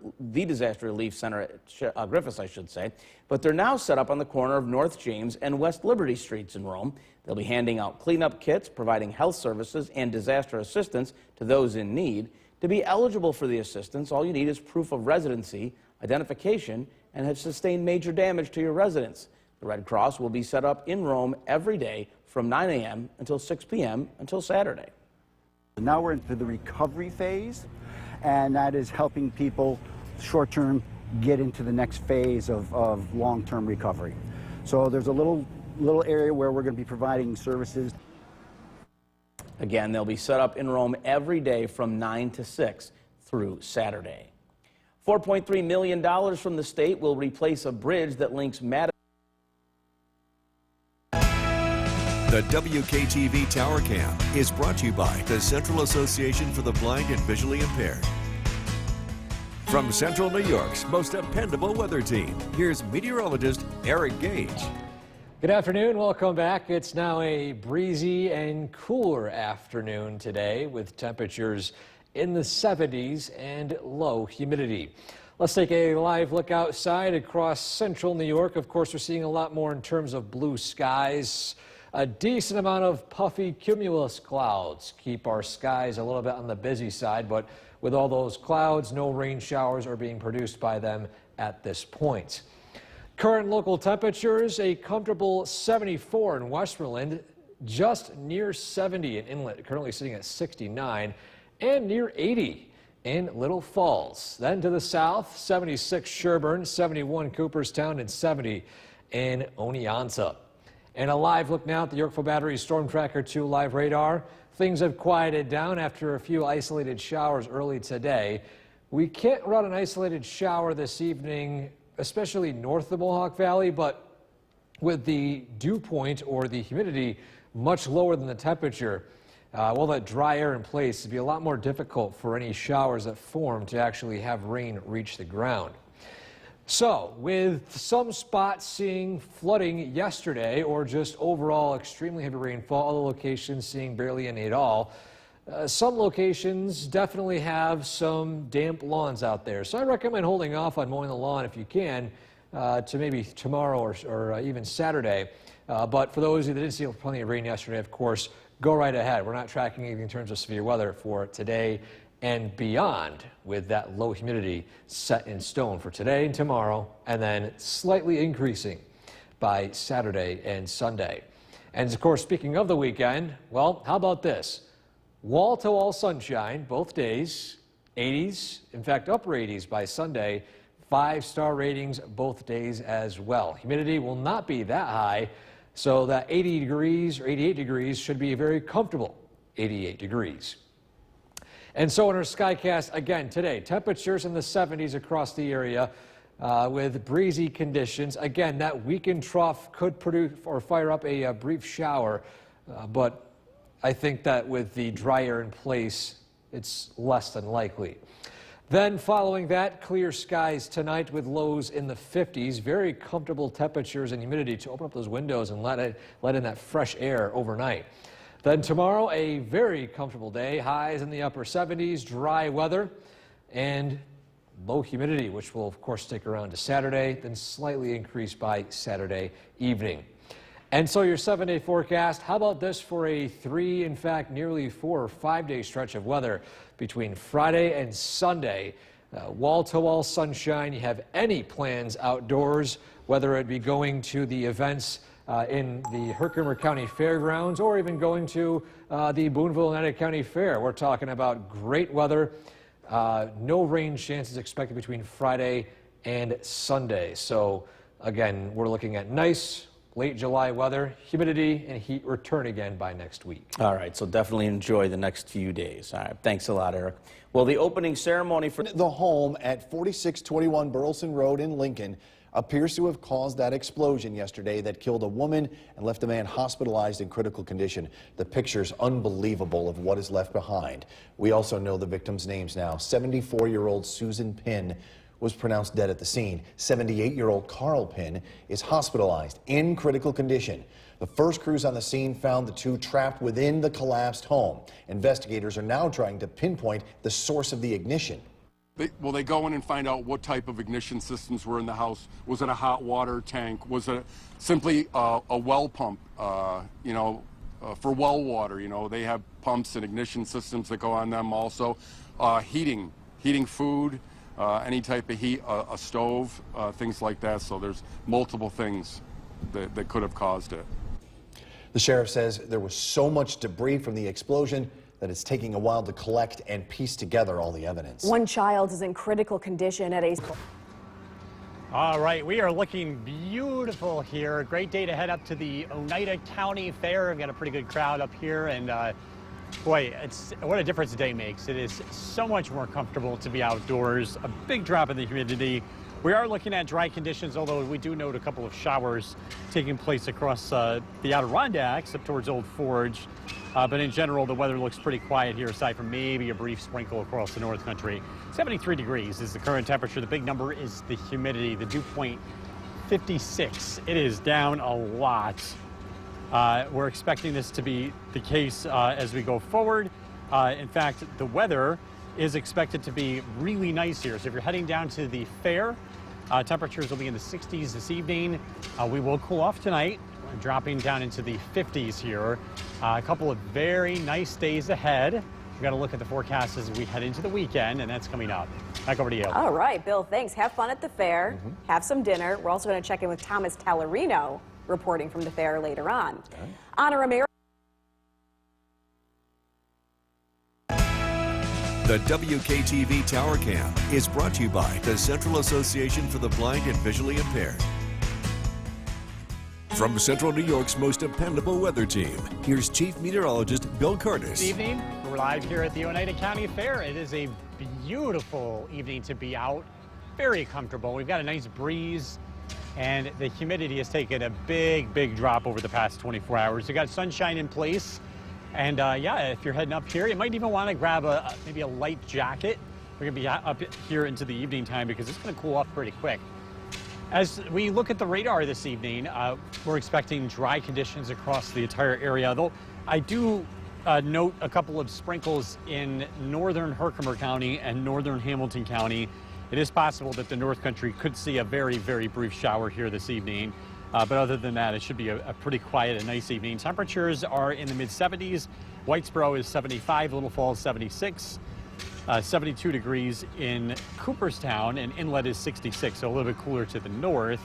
relief center at Griffiths, I should say, but they're now set up on the corner of North James and West Liberty Streets in Rome. They'll be handing out cleanup kits, providing health services and disaster assistance to those in need. To be eligible for the assistance, all you need is proof of residency, identification, and have sustained major damage to your residence. The Red Cross will be set up in Rome every day from 9 a.m. until 6 p.m. until Saturday. Now we're into the recovery phase, and that is helping people short-term get into the next phase of long-term recovery. So there's a little area where we're going to be providing services. Again, they'll be set up in Rome every day from 9 to 6 through Saturday. $4.3 million from the state will replace a bridge that links Madison. The WKTV Tower Cam is brought to you by the Central Association for the Blind and Visually Impaired. From Central New York's most dependable weather team, here's meteorologist Eric Gage. Good afternoon, welcome back. It's now a breezy and cooler afternoon today with temperatures in the 70s and low humidity. Let's take a live look outside across central New York. Of course, we're seeing a lot more in terms of blue skies. A decent amount of puffy cumulus clouds keep our skies a little bit on the busy side, but with all those clouds, no rain showers are being produced by them at this point. Current local temperatures, a comfortable 74 in Westmoreland, just near 70 in Inlet, currently sitting at 69, and near 80 in Little Falls. Then to the south, 76 Sherburne, 71 Cooperstown, and 70 in Oneonta. And a live look now at the Yorkville Battery Storm Tracker 2 live radar. Things have quieted down after a few isolated showers early today. We can't run an isolated shower this evening, especially north of the Mohawk Valley, but with the dew point or the humidity much lower than the temperature, well, that dry air in place, it'd be a lot more difficult for any showers that form to actually have rain reach the ground. So, with some spots seeing flooding yesterday or just overall extremely heavy rainfall, other locations seeing barely any at all, some locations definitely have some damp lawns out there. So I recommend holding off on mowing the lawn if you can to maybe tomorrow or even Saturday. But for those of you that didn't see plenty of rain yesterday, of course, go right ahead. We're not tracking anything in terms of severe weather for today and beyond, with that low humidity set in stone for today and tomorrow, and then slightly increasing by Saturday and Sunday. And of course, speaking of the weekend, well, how about this? Wall-to-wall sunshine both days, 80s, in fact, upper 80s by Sunday, 5-star ratings both days as well. Humidity will not be that high, so that 80 degrees or 88 degrees should be a very comfortable 88 degrees. And so in our Skycast, again, today, temperatures in the 70s across the area with breezy conditions. Again, that weekend trough could produce or fire up a brief shower, but I think that with the dry air in place, it's less than likely. Then following that, clear skies tonight with lows in the 50s. Very comfortable temperatures and humidity to open up those windows and let in that fresh air overnight. Then tomorrow, a very comfortable day. Highs in the upper 70s, dry weather, and low humidity, which will, of course, stick around to Saturday, then slightly increase by Saturday evening. And so your 7-day forecast, how about this for a 3, in fact, nearly 4 or 5-day stretch of weather between Friday and Sunday. Wall-to-wall sunshine. You have any plans outdoors, whether it be going to the events in the Herkimer County Fairgrounds or even going to the Boonville United County Fair. We're talking about great weather. No rain chances expected between Friday and Sunday. So again, we're looking at nice late July weather, humidity and heat return again by next week. All right, so definitely enjoy the next few days. All right, thanks a lot, Eric. Well, the opening ceremony for the home at 4621 Burleson Road in Lincoln appears to have caused that explosion yesterday that killed a woman and left a man hospitalized in critical condition. The picture's unbelievable of what is left behind. We also know the victims' names now. 74-year-old Susan Pinn was pronounced dead at the scene. 78-year-old Carl Pinn is hospitalized in critical condition. The first crews on the scene found the two trapped within the collapsed home. Investigators are now trying to pinpoint the source of the ignition. They go in and find out what type of ignition systems were in the house. Was it a hot water tank? Was it simply a well pump, for well water? They have pumps and ignition systems that go on them also. Heating food, any type of heat, a stove, things like that. So there's multiple things that could have caused it. The sheriff says there was so much debris from the explosion that it's taking a while to collect and piece together all the evidence. One child is in critical condition at a... All right, we are looking beautiful here. Great day to head up to the Oneida County Fair. We've got a pretty good crowd up here, and boy, what a difference a day makes. It is so much more comfortable to be outdoors. A big drop in the humidity. We are looking at dry conditions, although we do note a couple of showers taking place across the Adirondacks up towards Old Forge. But in general, the weather looks pretty quiet here, aside from maybe a brief sprinkle across the North Country. 73 degrees is the current temperature. The big number is the humidity, the dew point 56. It is down a lot. We're expecting this to be the case as we go forward. In fact, the weather is expected to be really nice here. So if you're heading down to the fair, temperatures will be in the 60s this evening. We will cool off tonight. dropping down into the 50s here. A couple of very nice days ahead. We've got to look at the forecast as we head into the weekend, and that's coming up. Back over to you. All right, Bill, thanks. Have fun at the fair. Have some dinner. We're also going to check in with Thomas Tallarino, reporting from the fair later on. Okay. Honor America. The WKTV Tower Cam is brought to you by the Central Association for the Blind and Visually Impaired. From Central New York's most dependable weather team, here's Chief Meteorologist Bill Curtis. Good evening. We're live here at the Oneida County Fair. It is a beautiful evening to be out. Very comfortable. We've got a nice breeze, and the humidity has taken a big drop over the past 24 hours. We've got sunshine in place. And yeah, if you're heading up here, you might even want to grab maybe a light jacket. We're going to be up here into the evening time because it's going to cool off pretty quick. As we look at the radar this evening, we're expecting dry conditions across the entire area, though I do note a couple of sprinkles in northern Herkimer County and northern Hamilton County. It is possible that the North Country could see a very brief shower here this evening. But other than that, it should be a pretty quiet and nice evening. Temperatures are in the mid-70s. Whitesboro is 75, Little Falls 76, 72 degrees in Cooperstown, and Inlet is 66, so a little bit cooler to the north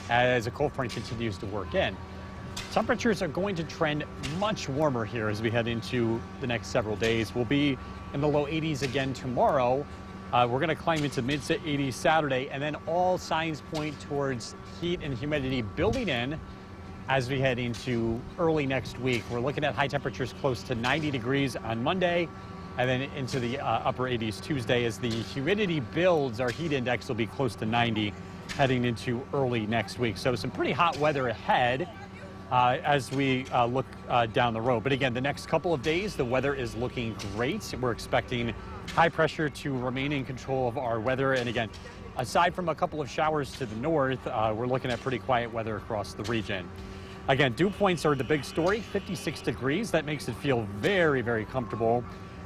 as a cold front continues to work in. Temperatures are going to trend much warmer here as we head into the next several days. We'll be in the low 80s again tomorrow. We're going to climb into mid to 80s Saturday, and then all signs point towards heat and humidity building in as we head into early next week. We're looking at high temperatures close to 90 degrees on Monday, and then into the upper 80s Tuesday. As the humidity builds, our heat index will be close to 90 heading into early next week. So some pretty hot weather ahead as we look down the road. But again, the next couple of days, the weather is looking great. We're expecting high pressure to remain in control of our weather. And again, aside from a couple of showers to the north, we're looking at pretty quiet weather across the region. Again, dew points are the big story, 56 degrees. That makes it feel very comfortable.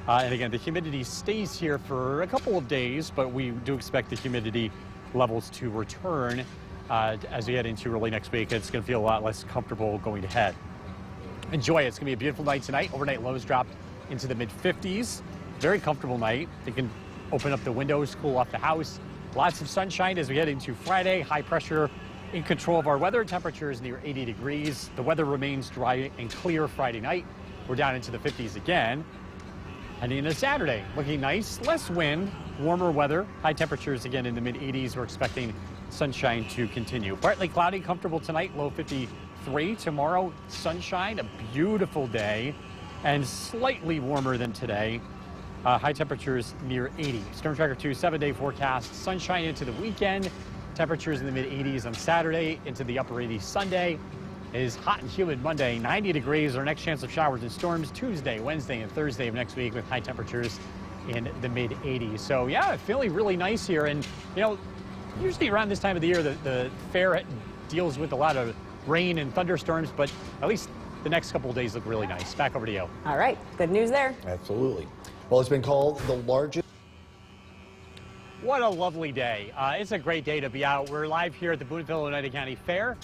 And again, the humidity stays here for a couple of days, but we do expect the humidity levels to return as we head into early next week. It's going to feel a lot less comfortable going ahead. Enjoy it. It's going to be a beautiful night tonight. Overnight lows dropped into the mid-50s. Very comfortable night. You can open up the windows, cool off the house. Lots of sunshine as we head into Friday. High pressure in control of our weather. Temperatures near 80 degrees. The weather remains dry and clear Friday night. We're down into the 50s again. Heading into Saturday, looking nice. Less wind, warmer weather. High temperatures again in the mid-80s. We're expecting sunshine to continue. Partly cloudy, comfortable tonight. Low 53. Tomorrow, sunshine. A beautiful day and slightly warmer than today. High temperatures near 80. Storm Tracker 2 7-day forecast. Sunshine into the weekend. Temperatures in the mid-80s on Saturday into the upper 80s Sunday. It is hot and humid Monday, 90 degrees. Our next chance of showers and storms Tuesday, Wednesday, and Thursday of next week with high temperatures in the mid-80s. So yeah, feeling really nice here. And you know, usually around this time of the year, the fair deals with a lot of rain and thunderstorms, but at least the next couple of days look really nice. Back over to you. All right, good news there. Absolutely. Well, it's been called the largest. What a lovely day. It's a great day to be out. We're live here at the Boonville Oneida County Fair.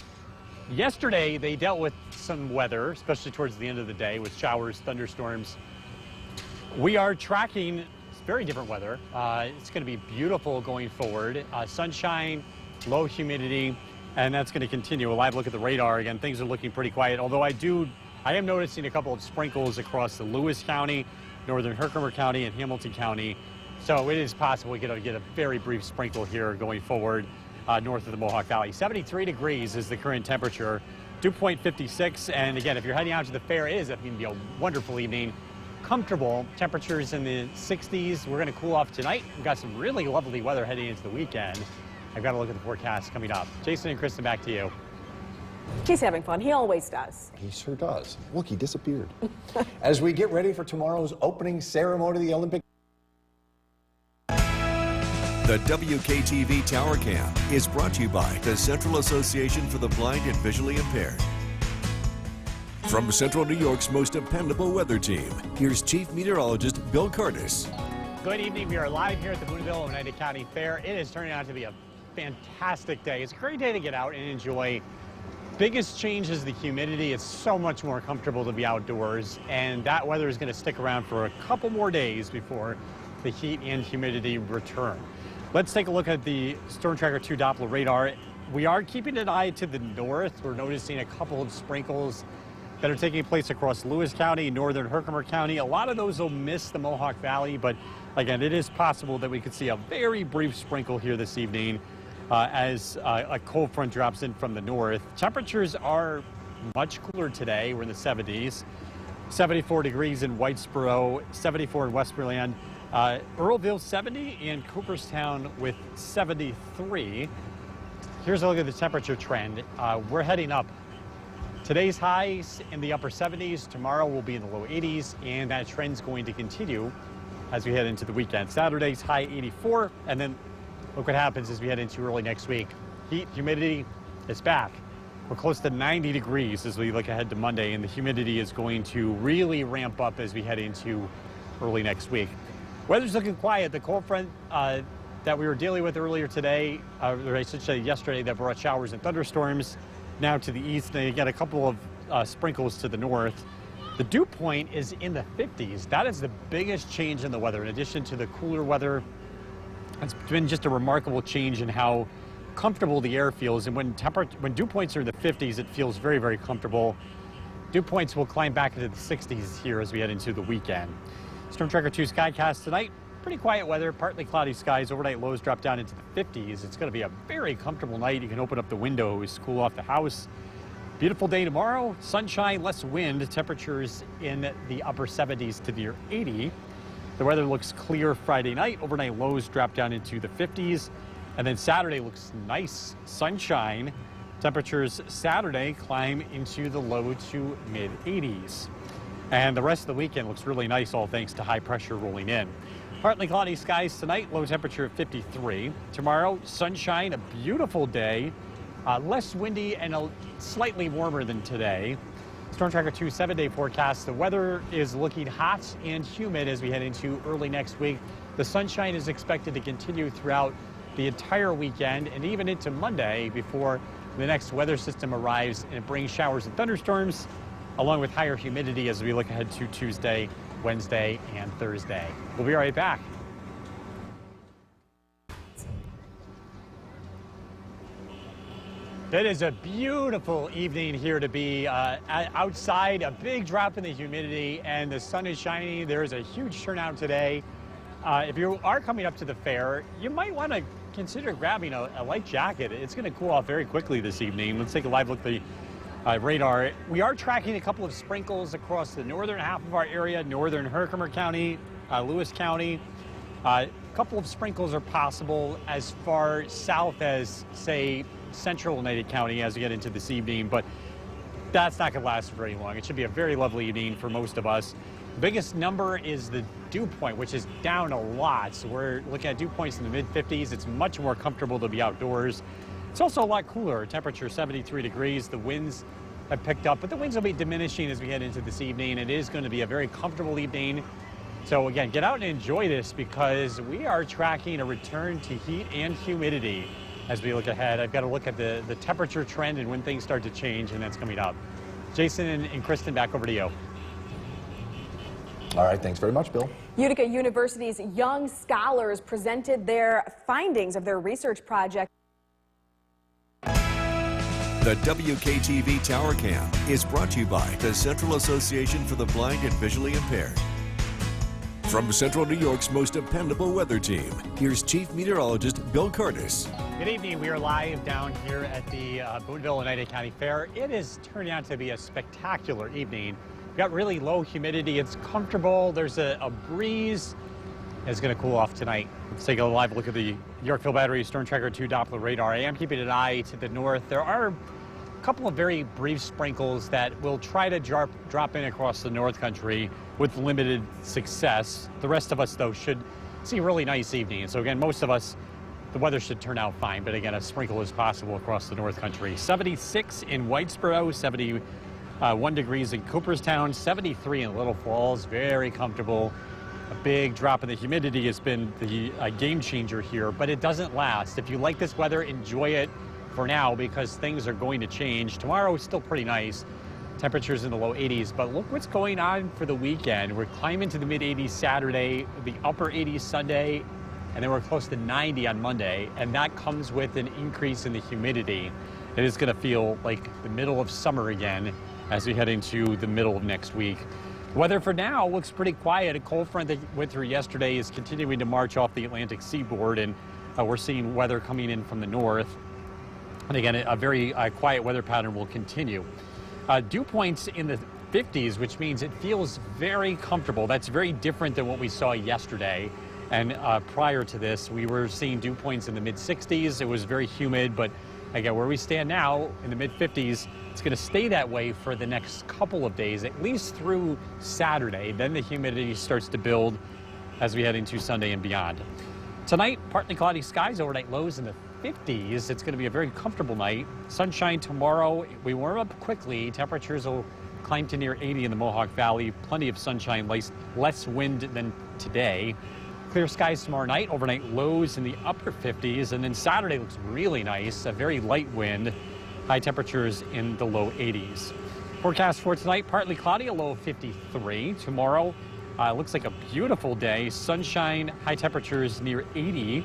Yesterday, they dealt with some weather, especially towards the end of the day, with showers, thunderstorms. We are tracking very different weather. It's going to be beautiful going forward. Sunshine, low humidity, and that's going to continue. A live look at the radar. Again, things are looking pretty quiet, although I am noticing a couple of sprinkles across the Lewis County, northern Herkimer County, and Hamilton County. So it is possible we get a very brief sprinkle here going forward north of the Mohawk Valley. 73 degrees is the current temperature, dew point 56. And again, if you're heading out to the fair, it is going to be a wonderful evening. Comfortable temperatures in the 60s. We're going to cool off tonight. We've got some really lovely weather heading into the weekend. I've got to look at the forecast coming up. Jason and Kristen, back to you. He's having fun. He always does. He sure does. Look, he disappeared. As we get ready for tomorrow's opening ceremony of the Olympic. The WKTV Tower Cam is brought to you by the Central Association for the Blind and Visually Impaired. From Central New York's most dependable weather team, here's Chief Meteorologist Bill Curtis. Good evening. We are live here at the Boonville Oneida County Fair. It is turning out to be a fantastic day. It's a great day to get out and enjoy biggest change is the humidity. It's so much more comfortable to be outdoors, and that weather is going to stick around for a couple more days before the heat and humidity return. Let's take a look at the Storm Tracker 2 Doppler radar. We are keeping an eye to the north. We're noticing a couple of sprinkles that are taking place across Lewis County, northern Herkimer County. A lot of those will miss the Mohawk Valley, but again, it is possible that we could see a very brief sprinkle here this evening as a cold front drops in from the north. Temperatures are much cooler today. We're in the 70s. 74 degrees in Whitesboro, 74 in Westmoreland. Earlville 70 and Cooperstown with 73. Here's a look at the temperature trend. We're heading up. Today's highs in the upper 70s. Tomorrow will be in the low 80s, and that trend's going to continue as we head into the weekend. Saturday's high 84, and then look what happens as we head into early next week. Heat, humidity is back. We're close to 90 degrees as we look ahead to Monday, and the humidity is going to really ramp up as we head into early next week. Weather's looking quiet. The cold front that we were dealing with earlier today, or I should say yesterday, that brought showers and thunderstorms now to the east. They get a couple of sprinkles to the north. The dew point is in the 50s. That is the biggest change in the weather. In addition to the cooler weather, it's been just a remarkable change in how comfortable the air feels. And when dew points are in the 50s, it feels very, very comfortable. Dew points will climb back into the 60s here as we head into the weekend. Storm Tracker 2 Skycast tonight. Pretty quiet weather, partly cloudy skies. Overnight lows drop down into the 50s. It's going to be a very comfortable night. You can open up the windows, cool off the house. Beautiful day tomorrow. Sunshine, less wind. Temperatures in the upper 70s to near 80. The weather looks clear Friday night. Overnight lows drop down into the 50s. And then Saturday looks nice. Sunshine. Temperatures Saturday climb into the low to mid 80s. And the rest of the weekend looks really nice, all thanks to high pressure rolling in. Partly cloudy skies tonight, low temperature of 53. Tomorrow, sunshine, a beautiful day, less windy and slightly warmer than today. Storm Tracker 2 7-day forecast. The weather is looking hot and humid as we head into early next week. The sunshine is expected to continue throughout the entire weekend and even into Monday before the next weather system arrives, and it brings showers and thunderstorms along with higher humidity as we look ahead to Tuesday, Wednesday, and Thursday. We'll be right back. It is a beautiful evening here to be outside. A big drop in the humidity, and the sun is shining. There is a huge turnout today. If you are coming up to the fair, you might want to consider grabbing a light jacket. It's going to cool off very quickly this evening. Let's take a live look at the radar. We are tracking a couple of sprinkles across the northern half of our area, northern Herkimer County, Lewis County. A couple of sprinkles are possible as far south as, say, central Oneida County as we get into this evening, but that's not going to last very long. It should be a very lovely evening for most of us. The biggest number is the dew point, which is down a lot. So we're looking at dew points in the mid-50s. It's much more comfortable to be outdoors. It's also a lot cooler. Temperature 73 degrees. The winds have picked up, but the winds will be diminishing as we head into this evening. It is going to be a very comfortable evening. So again, get out and enjoy this because we are tracking a return to heat and humidity as we look ahead. I've got to look at the temperature trend and when things start to change, and that's coming up. Jason and Kristen, back over to you. All right, thanks very much, Bill. Utica University's young scholars presented their findings of their research project. The WKTV Tower Cam is brought to you by the Central Association for the Blind and Visually Impaired. From Central New York's most dependable weather team, here's Chief Meteorologist Bill Curtis. Good evening. We are live down here at the Boonville Oneida County Fair. It is turning out to be a spectacular evening. We've got really low humidity. It's comfortable. There's a breeze. It's going to cool off tonight. Let's take a live look at the Yorkville Battery Storm Tracker 2 Doppler radar. I am keeping an eye to the north. There are a couple of very brief sprinkles that will try to drop in across the north country with limited success. The rest of us, though, should see a really nice evening. So again, most of us, the weather should turn out fine, but again, a sprinkle is possible across the north country. 76 in Whitesboro, 71 degrees in Cooperstown, 73 in Little Falls, very comfortable. A big drop in the humidity has been the game changer here, but it doesn't last. If you like this weather, enjoy it. for now because things are going to change. Tomorrow is still pretty nice. Temperatures in the low 80s, but look what's going on for the weekend. We're climbing to the mid 80s Saturday, the upper 80s Sunday, and then we're close to 90 on Monday, and that comes with an increase in the humidity. It is going to feel like the middle of summer again as we head into the middle of next week. Weather for now looks pretty quiet. A cold front that went through yesterday is continuing to march off the Atlantic seaboard, and we're seeing weather coming in from the north. And again, a very quiet weather pattern will continue. Dew points in the 50s, which means it feels very comfortable. That's very different than what we saw yesterday. And prior to this, we were seeing dew points in the mid 60s. It was very humid, but again, where we stand now in the mid 50s, it's going to stay that way for the next couple of days, at least through Saturday. Then the humidity starts to build as we head into Sunday and beyond. Tonight, partly cloudy skies, overnight lows in the 50s. It's going to be a very comfortable night. Sunshine tomorrow. We warm up quickly. Temperatures will climb to near 80 in the Mohawk Valley. Plenty of sunshine, less wind than today. Clear skies tomorrow night. Overnight lows in the upper 50s. And then Saturday looks really nice. A very light wind. High temperatures in the low 80s. Forecast for tonight, partly cloudy, a low of 53. Tomorrow looks like a beautiful day. Sunshine, high temperatures near 80.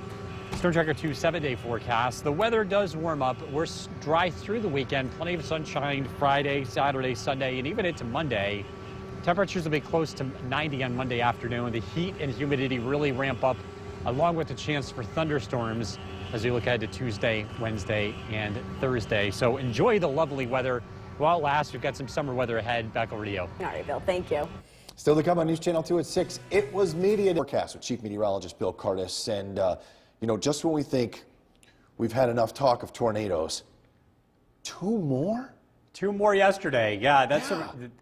Storm Tracker 2 7-day forecast. The weather does warm up. We're dry through the weekend. Plenty of sunshine Friday, Saturday, Sunday, and even into Monday. Temperatures will be close to 90 on Monday afternoon. The heat and humidity really ramp up, along with the chance for thunderstorms as we look ahead to Tuesday, Wednesday, and Thursday. So enjoy the lovely weather while it lasts. We've got some summer weather ahead. Back over to you. All right, Bill. Thank you. Still to come on News Channel 2 at 6. It was media forecast with Chief Meteorologist Bill Curtis. And, you know, just when we think we've had enough talk of tornadoes, 2 more? 2 more yesterday. Yeah,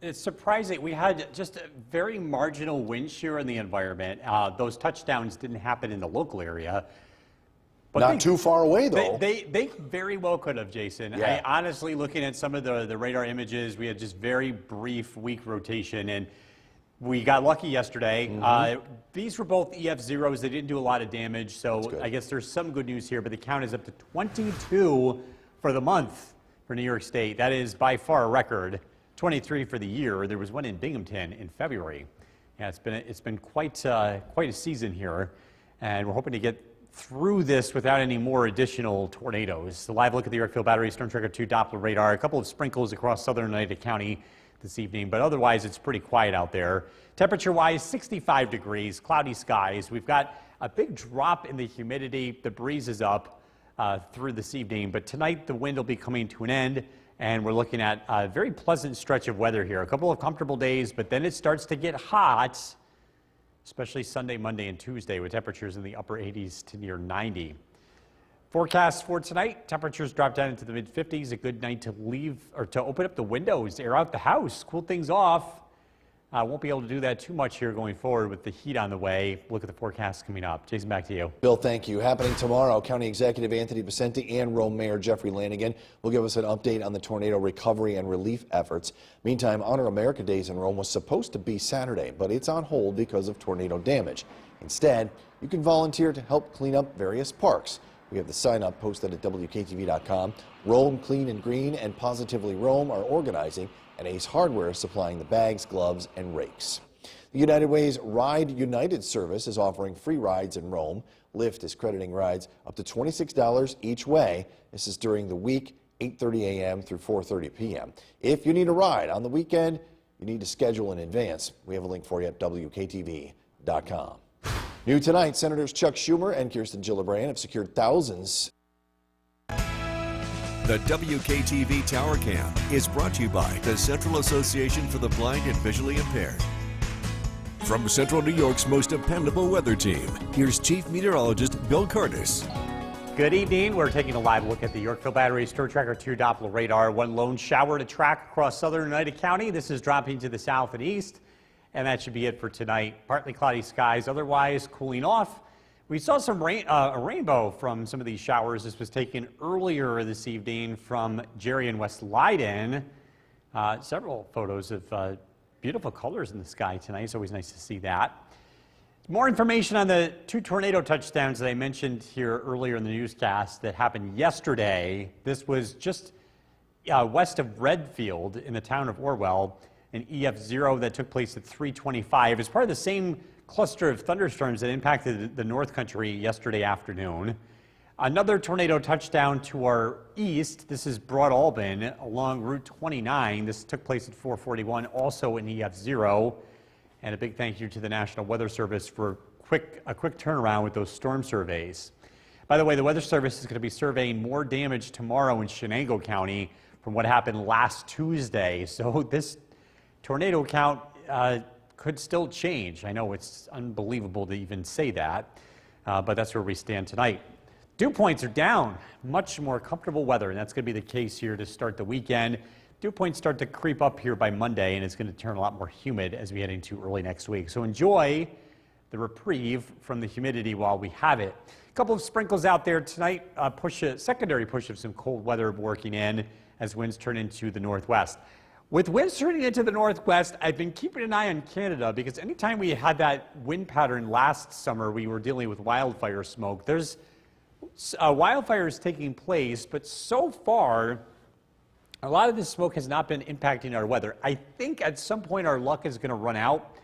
it's surprising. We had just a very marginal wind shear in the environment. Those touchdowns didn't happen in the local area. But not too far away, though. They very well could have, Jason. Yeah. Honestly, looking at some of the radar images, we had just very brief, weak rotation, and we got lucky yesterday. These were both EF0s. They didn't do a lot of damage, so I guess there's some good news here, but the count is up to 22 for the month for New York State. That is by far a record. 23 for the year. There was one in Binghamton in February. Yeah, it's been quite a season here, and we're hoping to get through this without any more additional tornadoes. The live look at the Yorkville Battery Storm Tracker 2 Doppler radar. A couple of sprinkles across southern Oneida County this evening, but otherwise it's pretty quiet out there. Temperature-wise, 65 degrees, cloudy skies. We've got a big drop in the humidity. The breeze is up through this evening, but tonight the wind will be coming to an end, and we're looking at a very pleasant stretch of weather here. A couple of comfortable days, but then it starts to get hot, especially Sunday, Monday, and Tuesday, with temperatures in the upper 80s to near 90. Forecast for tonight, temperatures drop down into the mid-50s. A good night to leave or to open up the windows, air out the house, cool things off. Won't be able to do that too much here going forward with the heat on the way. Look at the forecast coming up. Jason, back to you. Bill, thank you. Happening tomorrow, County Executive Anthony Vicente and Rome Mayor Jeffrey Lanigan will give us an update on the tornado recovery and relief efforts. Meantime, Honor America Days in Rome was supposed to be Saturday, but it's on hold because of tornado damage. Instead, you can volunteer to help clean up various parks. We have the sign-up posted at WKTV.com. Rome Clean and Green and Positively Rome are organizing, and Ace Hardware is supplying the bags, gloves, and rakes. The United Way's Ride United service is offering free rides in Rome. Lyft is crediting rides up to $26 each way. This is during the week, 8:30 a.m. through 4:30 p.m. If you need a ride on the weekend, you need to schedule in advance. We have a link for you at WKTV.com. New tonight, Senators Chuck Schumer and Kirsten Gillibrand have secured thousands. The WKTV Tower Cam is brought to you by the Central Association for the Blind and Visually Impaired. From Central New York's most dependable weather team, here's Chief Meteorologist Bill Curtis. Good evening. We're taking a live look at the Yorkville Battery Storm Tracker 2 Doppler radar. One lone shower to track across southern Oneida County. This is dropping to the south and east. And that should be it for tonight. Partly cloudy skies, otherwise cooling off. We saw some a rainbow from some of these showers. This was taken earlier this evening from Jerry and West Leiden. Several photos of beautiful colors in the sky tonight. It's always nice to see that. More information on the 2 tornado touchdowns that I mentioned here earlier in the newscast that happened yesterday. This was just west of Redfield in the town of Orwell, an EF0 that took place at 3:25. It's part of the same cluster of thunderstorms that impacted the North Country yesterday afternoon. Another tornado touchdown to our east. This is Broad Albin along Route 29. This took place at 4:41, also an EF0. And a big thank you to the National Weather Service for a quick turnaround with those storm surveys. By the way, the Weather Service is going to be surveying more damage tomorrow in Chenango County from what happened last Tuesday. So this tornado count could still change. I know it's unbelievable to even say that, but that's where we stand tonight. Dew points are down, much more comfortable weather, and that's going to be the case here to start the weekend. Dew points start to creep up here by Monday, and it's going to turn a lot more humid as we head into early next week. So enjoy the reprieve from the humidity while we have it. A couple of sprinkles out there tonight, secondary push of some cold weather working in as winds turn into the northwest. With winds turning into the northwest, I've been keeping an eye on Canada because anytime we had that wind pattern last summer, we were dealing with wildfire smoke. There's wildfires taking place, but so far, a lot of this smoke has not been impacting our weather. I think at some point our luck is going to run out.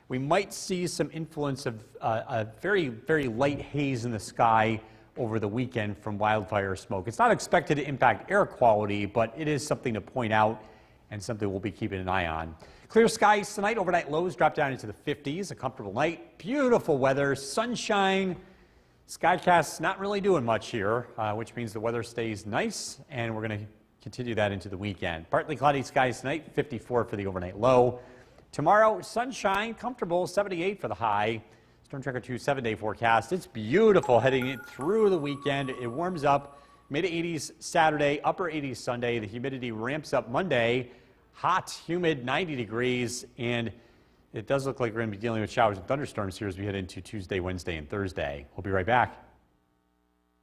We might see some influence of a very, very light haze in the sky over the weekend from wildfire smoke. It's not expected to impact air quality, but it is something to point out and something we'll be keeping an eye on. Clear skies tonight. Overnight lows drop down into the 50s. A comfortable night. Beautiful weather. Sunshine. Skycast's not really doing much here, which means the weather stays nice, and we're going to continue that into the weekend. Partly cloudy skies tonight, 54 for the overnight low. Tomorrow, sunshine, comfortable, 78 for the high. Storm Tracker 2 7-day forecast. It's beautiful heading it through the weekend. It warms up, mid-80s Saturday, upper 80s Sunday. The humidity ramps up Monday. Hot, humid, 90 degrees, and it does look like we're going to be dealing with showers and thunderstorms here as we head into Tuesday, Wednesday, and Thursday. We'll be right back.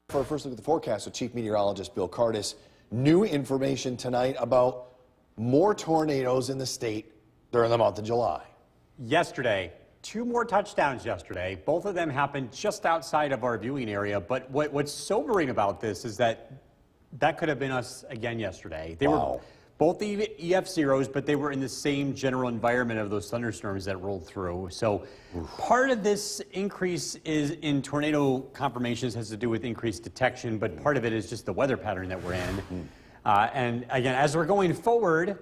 For our first look at the forecast with Chief Meteorologist Bill Cardis, new information tonight about more tornadoes in the state during the month of July. Yesterday, 2 more touchdowns yesterday. Both of them happened just outside of our viewing area. But what's sobering about this is that could have been us again yesterday. They were both the EF0s, but they were in the same general environment of those thunderstorms that rolled through. So part of this increase is in tornado confirmations has to do with increased detection, but part of it is just the weather pattern that we're in. And again, as we're going forward,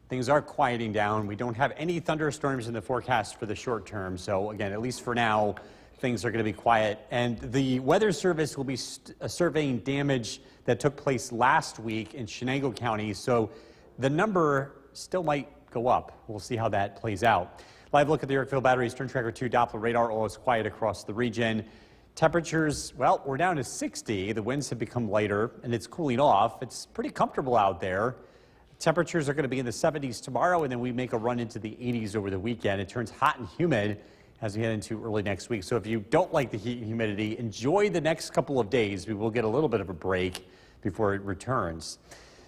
things are quieting down. We don't have any thunderstorms in the forecast for the short term. So again, at least for now, things are going to be quiet. And the Weather Service will be surveying damage that took place last week in Chenango County. So the number still might go up. We'll see how that plays out. Live look at the Yorkville Battery Storm Tracker 2 Doppler radar. All is quiet across the region. Temperatures, well, we're down to 60. The winds have become lighter and it's cooling off. It's pretty comfortable out there. Temperatures are going to be in the 70s tomorrow, and then we make a run into the 80s over the weekend. It turns hot and humid as we head into early next week. So if you don't like the heat and humidity, enjoy the next couple of days. We will get a little bit of a break before it returns.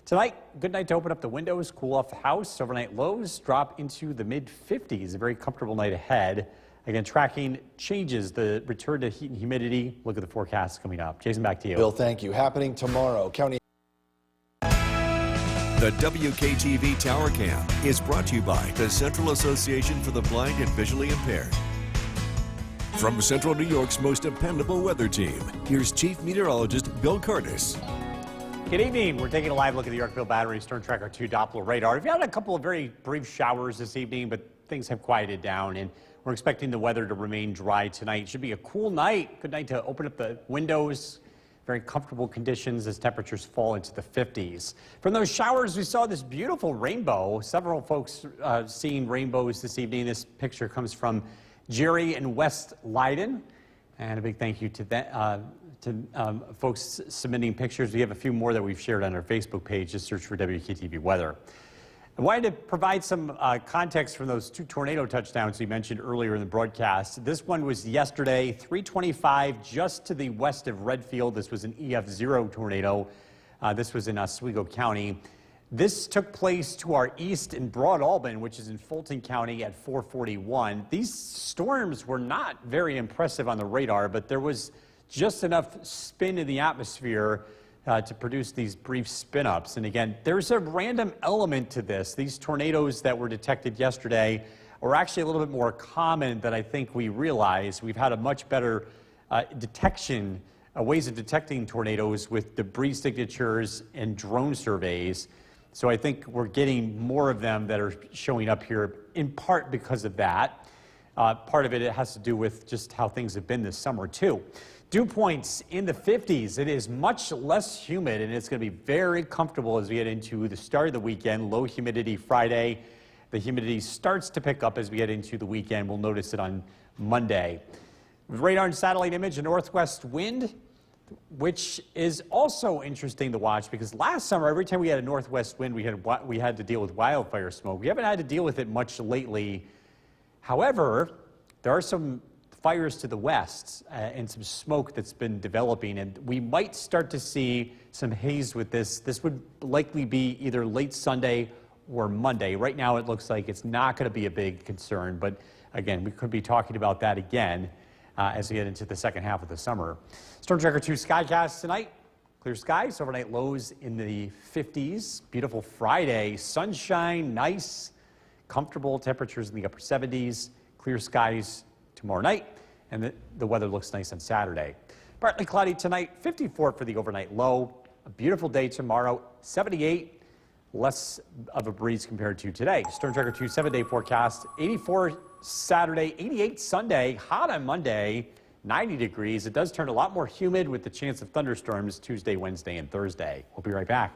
Tonight, good night to open up the windows, cool off the house. Overnight lows drop into the mid-50s. A very comfortable night ahead. Again, tracking changes, the return to heat and humidity. Look at the forecast coming up. Jason, back to you. Bill, thank you. Happening tomorrow. County. The WKTV Tower Cam is brought to you by the Central Association for the Blind and Visually Impaired. From Central New York's most dependable weather team, here's Chief Meteorologist Bill Cardis. Good evening. We're taking a live look at the Yorkville Battery Storm Tracker 2 Doppler radar. We've had a couple of very brief showers this evening, but things have quieted down, and we're expecting the weather to remain dry tonight. It should be a cool night. Good night to open up the windows. Very comfortable conditions as temperatures fall into the 50s. From those showers, we saw this beautiful rainbow. Several folks seeing rainbows this evening. This picture comes from Jerry in West Leiden. And a big thank you to folks submitting pictures. We have a few more that we've shared on our Facebook page. Just search for WKTV Weather. I wanted to provide some context from those 2 tornado touchdowns we mentioned earlier in the broadcast. This one was yesterday, 325, just to the west of Redfield. This was an EF0 tornado. This was in Oswego County. This took place to our east in Broad Alban, which is in Fulton County at 441. These storms were not very impressive on the radar, but there was just enough spin in the atmosphere to produce these brief spin-ups. And again, there's a random element to this. These tornadoes that were detected yesterday are actually a little bit more common than I think we realize. We've had a much better detection, ways of detecting tornadoes with debris signatures and drone surveys. So I think we're getting more of them that are showing up here, in part because of that. Part of it has to do with just how things have been this summer, too. Dew points in the 50s. It is much less humid, and it's going to be very comfortable as we get into the start of the weekend. Low humidity Friday. The humidity starts to pick up as we get into the weekend. We'll notice it on Monday. Radar and satellite image, a northwest wind, which is also interesting to watch because last summer, every time we had a northwest wind, we had to deal with wildfire smoke. We haven't had to deal with it much lately. However, there are some fires to the west and some smoke that's been developing, and we might start to see some haze with this. This would likely be either late Sunday or Monday. Right now, it looks like it's not going to be a big concern, but again, we could be talking about that again as we get into the second half of the summer. Storm Tracker 2 Skycast tonight. Clear skies, overnight lows in the 50s. Beautiful Friday, sunshine, nice, comfortable temperatures in the upper 70s. Clear skies tomorrow night, and the weather looks nice on Saturday. Partly cloudy tonight, 54 for the overnight low. A beautiful day tomorrow, 78, less of a breeze compared to today. Storm Tracker 2 7-day forecast, 84 Saturday, 88 Sunday, hot on Monday, 90 degrees. It does turn a lot more humid with the chance of thunderstorms Tuesday, Wednesday, and Thursday. We'll be right back.